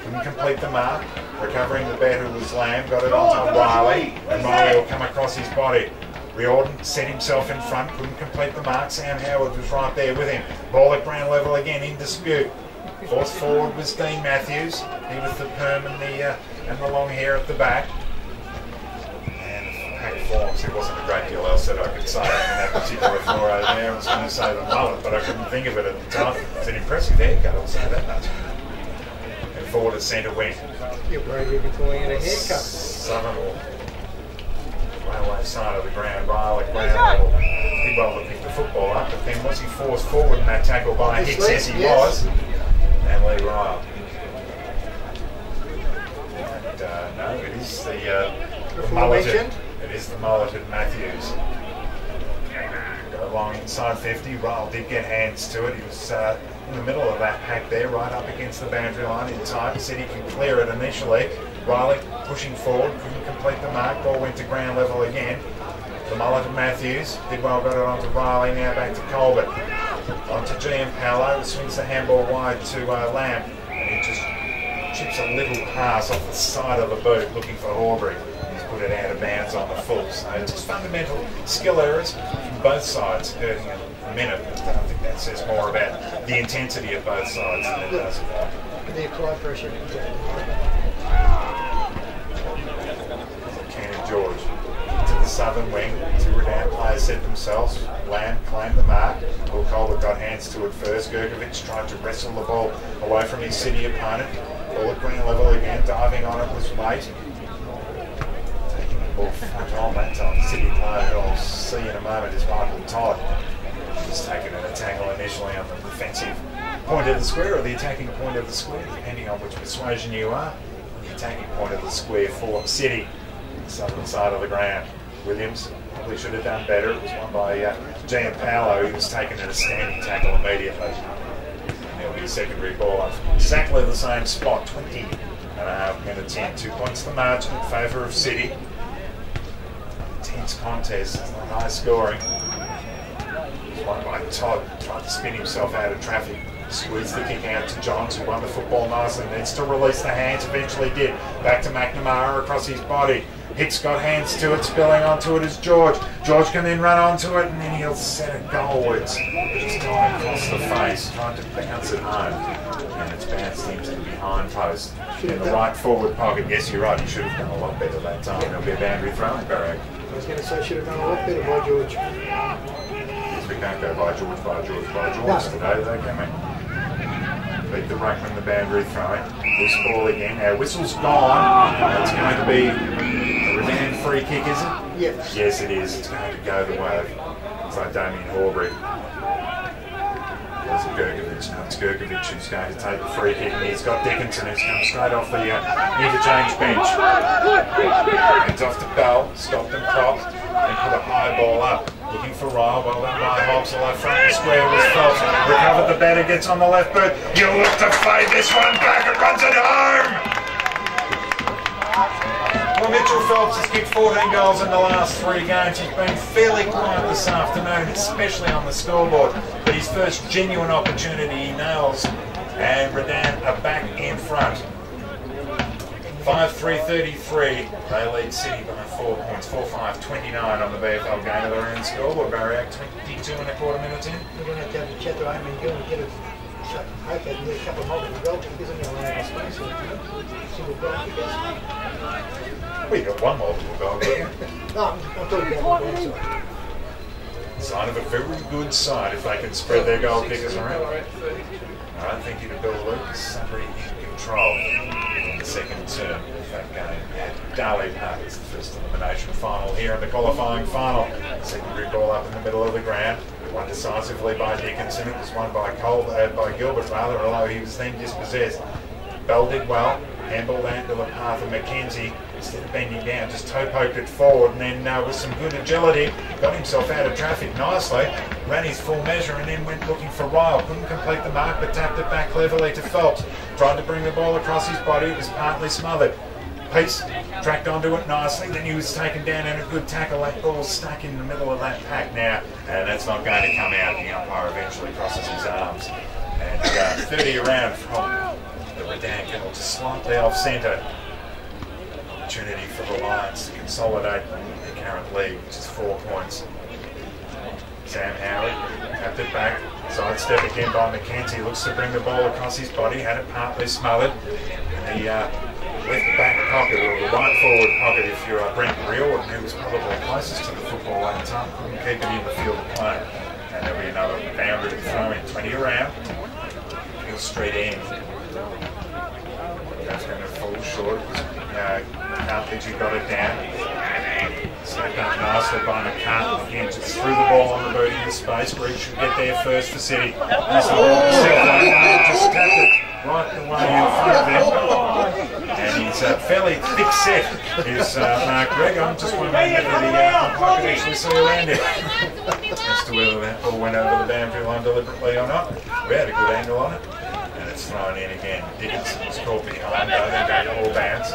Couldn't complete the mark. Recovering the bat who was Lamb, got it onto Riley, and Riley will come across his body. Riordan set himself in front, couldn't complete the mark. Sam Howard was right there with him. Ball at ground level again, in dispute. Forced forward was Dean Matthews. He with the perm and the long hair at the back. And pack forms, there wasn't a great deal else that I could say on that particular floor over there. I was going to say the mullet, but I couldn't think of it at the time. It's an impressive haircut, I'll say that much. Forward at centre wing. You're worried we'll be calling it a haircut. Southern or railway side of the ground, Riley at ground level. Did well to pick the football up, but then was he forced forward in that tackle by Hicks? Yes, he was. And Lee Ryle. And no, it is the mulleted. It is the mulleted Matthews. Go along inside 50. Ryle did get hands to it. He was in the middle of that pack there, right up against the boundary line in time. Said he could clear it initially. Riley pushing forward, couldn't complete the mark. Ball went to ground level again. The mullet of Matthews. Did well, got it onto Riley, now back to Colbert. Onto Gian Paolo, swings the handball wide to Lamb. And he just chips a little pass off the side of the boot, looking for Horbury. He's put it out of bounds on the full. So it's just fundamental skill errors from both sides, hurting a minute. But I think that says more about the intensity of both sides than it does. The applied pressure. Keenan George to the southern wing. Two Redan players set themselves. Lamb claimed the mark. Will Colbert got hands to it first. Gergovich tried to wrestle the ball away from his city opponent. Ball at ground level again. Diving on it was Waite. Taking the ball front on that time. The city player who I'll see in a moment is Michael Todd. He's taken an tackle initially on the defensive point of the square or the attacking point of the square, depending on which persuasion you are. The attacking point of the square for City, the southern side of the ground. Williams probably should have done better. It was won by Gian Paolo, who was taken at a standing tackle immediately. He'll be be a secondary ball on exactly the same spot. 20.5 minutes in. 2 points the margin in favour of City. Tense contest, high scoring. One by Todd, tried to spin himself out of traffic. Squeezed the kick out to Johns, who won the football nicely. Needs to release the hands, eventually did. Back to McNamara across his body. Hick's got hands to it, spilling onto it is George. George can then run onto it, and then he'll set it goalwards. Just going across the face, trying to bounce it home. And it's bounced into the behind post. In the right forward pocket. Yes, you're right, he should have done a lot better that time. There'll be a boundary throwing, Barrack. I was going to say, should have done a lot better by George. We can't go by George today, though, can we? Beat the ruckman, the boundary throwing. Loose ball again. Our whistle's gone. It's going to be a Redan free kick, is it? Yes. Yes, it is. It's going to go the way of Damien Horbury. There's Gergovich. No, it's Gergovich who's going to take the free kick, and he's got Dickinson who's come straight off the interchange bench. Hands off to Bell, stopped and propped, and put a high ball up. Looking for Ryle, well done by Hobbs, although front and square was Phelps. Recovered the batter, gets on the left boot. You look to fade this one back, it runs it home! Well, Mitchell Phelps has kicked 14 goals in the last 3 games. He's been fairly quiet this afternoon, especially on the scoreboard. But his first genuine opportunity he nails, and Redan are back in front. 5-3-33, they lead City by 4 points, 4-5-29 on the BFL game of the round scoreboard. Barrier 22.25 minutes in. We're going to have to have a chat to Amy and Gill and get a hope they can get a couple of multiple goal kickers in there around the space. Single goal kickers. Well, you got one multiple goal kicker. No, I'm talking about the ball side. Sign of a very good side if they can spread their goal kickers around. I think you to Bill Lucas, somebody in control in the second term of that game. And Darley Park is the first elimination final here in the qualifying final. Secondary ball up in the middle of the ground. Won decisively by Dickinson. It was won by by Gilbert rather, although he was then dispossessed. Bell did well. Handball down to the path of McKenzie. Instead of bending down, just toe poked it forward, and then with some good agility, got himself out of traffic nicely, ran his full measure, and then went looking for Ryle. Couldn't complete the mark, but tapped it back cleverly to Phelps. Tried to bring the ball across his body, it was partly smothered. Peace tracked onto it nicely, then he was taken down in a good tackle. That ball's stuck in the middle of that pack now, and that's not going to come out. The umpire eventually crosses his arms. And 30 around from the Redan Kennel, just slightly off centre. Opportunity for the Lions to consolidate the current lead, which is 4 points. Sam Howard tapped it back, sidestep again by McKenzie, looks to bring the ball across his body, had it partly smothered, and the left back pocket, or the right forward pocket if you're Brent Riordan, who was probably closest to the football at the time, couldn't keep it in the field of play. And there'll be another boundary throw in, 20 around, Hill Street end. That's going to fall short. Cartledge got it down. Snapped up nicely by McCartney. Again, just threw the ball on the boot into space. Greg should get there first for City. That's the just tapped it right away in front of him. And he's fairly thick set, is Mark Gregg. I'm just wondering whether I could actually see around it as to whether that ball went over the boundary line deliberately or not. We had a good angle on it. And it's thrown in again. Dickinson was caught behind, though. They're going to all bounce.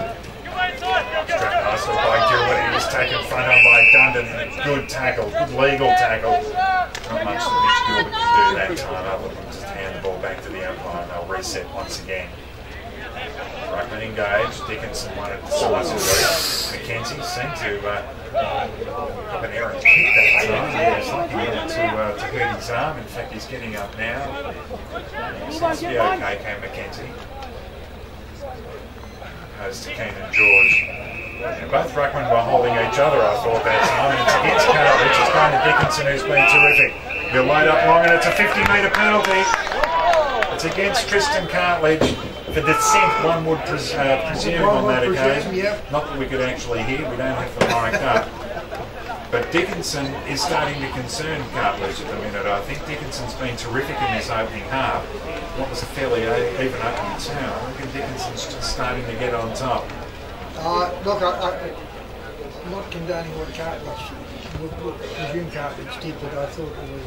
Struck nicely by Gilbert. He was taken front on by Dundon in a good tackle, good legal tackle. Not much that Mitch Gilbert could do that time other than just hand the ball back to the umpire, and they'll reset once again. Ruckman engaged. Dickinson won it decisively. McKenzie seemed to have an errant kick that time. He was lucky not to hurt his arm. In fact, he's getting up now. Seems to be okay, Cam McKenzie. Goes to Keenan George. And both ruckmen were holding each other, I thought, that time. And it's against Cartledge. It's going to Dickinson, who's been terrific. He'll load up long, and it's a 50-metre penalty. It's against Tristan Cartledge. For dissent, one would presume on that occasion. Not that we could actually hear, we don't have the mic up. But Dickinson is starting to concern Cartledge at the minute. I think Dickinson's been terrific in this opening half. What was a fairly even opening turn. I reckon Dickinson's just starting to get on top. Look, I'm not condoning what Cartledge, what presume Cartledge did, but I thought it was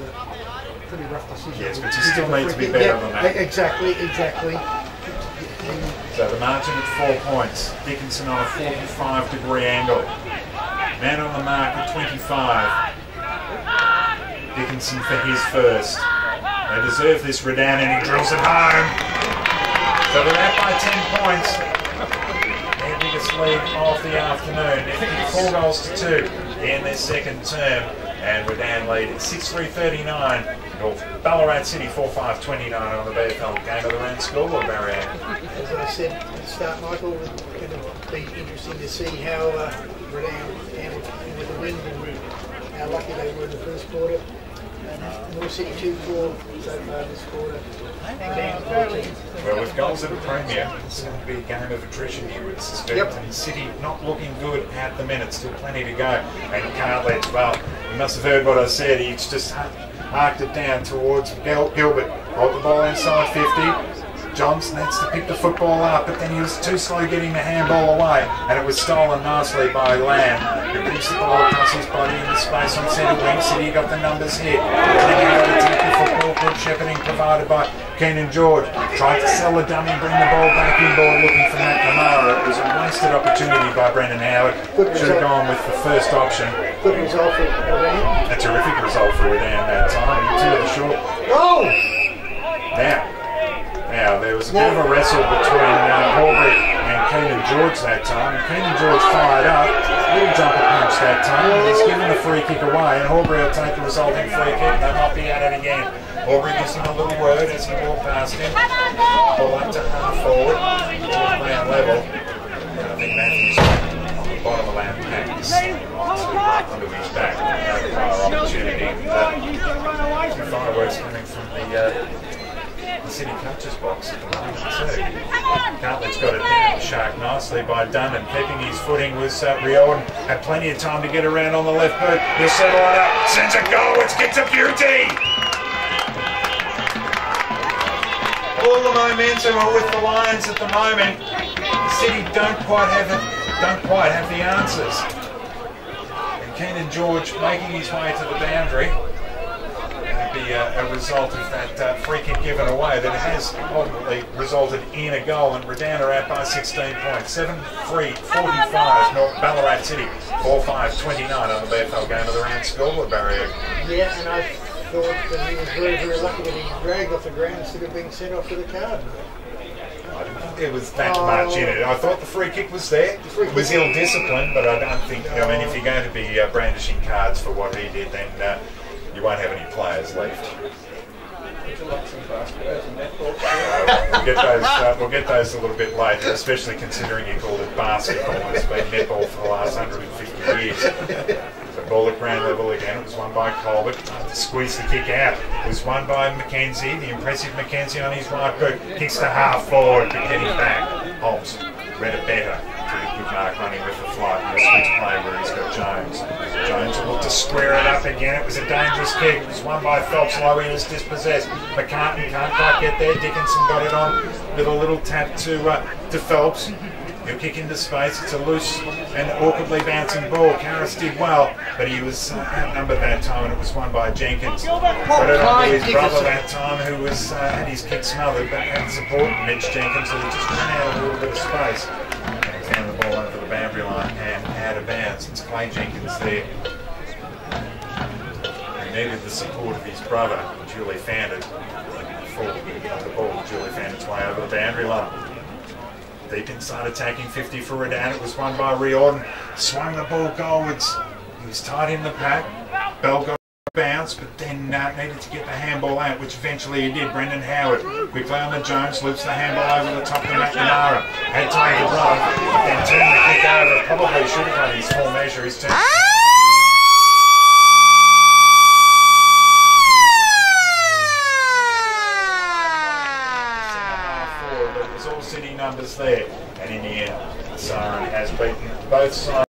pretty rough decision. Yes, but you still need to be better than that. Exactly. So the margin at 4 points. Dickinson on a 45-degree angle. Man on the mark at 25. Dickinson for his first. They deserve this, Redan, and he drills it home. So they're out by 10 points. Their biggest lead of the afternoon. They've kicked 4 goals to 2 in their second term. And Redan lead 6-3-39. North Ballarat City 4-5-29 on the BFL Game of the Round scoreboard barrier. As I said at the start, Michael, it's going to be interesting to see how Redan handled with the wind and how lucky they were in the first quarter. North City 2-4 so far this quarter. Down 14. Well, with goals in the Premier, it's going to be a game of attrition, you would suspect. Yep. And City not looking good at the minute, still plenty to go. And Cartledge, well, you must have heard what I said. He's just marked it down towards Gilbert. Hold the ball inside 50. Johnson needs to pick the football up, but then he was too slow getting the handball away, and it was stolen nicely by Lamb, who brings the ball across his body in the space on centre wing. City got the numbers hit. The football, good shepherding provided by Keenan George. Tried to sell the dummy, bring the ball back inboard looking for Matt Kamara. It was a wasted opportunity by Brendan Howard. Should have gone with the first option. Good result for Redan. A terrific result for Redan that time. 2 of the short. Oh! Now, there was a bit of a wrestle between Horbury and Keenan George that time. And Keenan George fired up, little jumper punch that time. He's given the free kick away, and Horbury will take the resulting free kick. They might be at it again. Horbury gives him a little word as he walked past him. Ball up to half forward, ground level. And I think Matthews on the bottom of that pack is onto his back. No opportunity. Some fireworks coming from the City coach's box at the moment too. Cartledge's got it down the shark nicely by Dunn, keeping his footing was Riordan. Had plenty of time to get around on the left boot. He'll settle it up, sends a goal, it's gets a beauty! All the momentum are with the Lions at the moment. The City don't quite have the answers. And Keenan George making his way to the boundary. Be a result of that free kick given away that has ultimately resulted in a goal, and Redan are out by 16 points. 7-3-45 North Ballarat City 4-5-29 on the BFL Game of the Round scoreboard barrier. Yeah, and I thought that he was very, very lucky that he dragged off the ground instead of being sent off with a card. I didn't think there was that much in it. I thought the free kick was there. It was ill-disciplined, but I don't think, I mean, if you're going to be brandishing cards for what he did, then you won't have any players left. We'll get those a little bit later, especially considering you called it basketball. It's been netball for the last 150 years. So ball at ground level again. It was won by Colbert. Squeezed the kick out. It was won by McKenzie, the impressive McKenzie on his right boot. Kicks to half forward, but getting back. Holmes read it better. Pretty good mark running with the flight and the switch play where he's got Jones. Jones will look to square it up again. It was a dangerous kick. It was won by Phelps. Low in is dispossessed. McCartan can't quite get there. Dickinson got it on with a little tap to Phelps. He'll kick into space. It's a loose and awkwardly bouncing ball. Karras did well, but he was outnumbered that time, and it was won by Jenkins. Got it on to his brother that time, who was had his kick smothered, but had support. Mitch Jenkins, who just ran out a little bit of space. And the ball over the boundary line and out of bounds. It's Clay Jenkins there. He needed the support of his brother, Julie found it. Before the ball, Julie found its way over the boundary line. Deep inside attacking 50 for Redan. It was won by Riordan. Swung the ball goalwards. He was tight in the pack. Bell got a bounce, but then needed to get the handball out, which eventually he did. Brendan Howard quickly on the Jones, loops the handball over the top to McNamara. Had time to run, but then turned the kick over. Probably should have run his full measure. He's turned. But it was all City numbers there, and in the end, the siren has beaten both sides.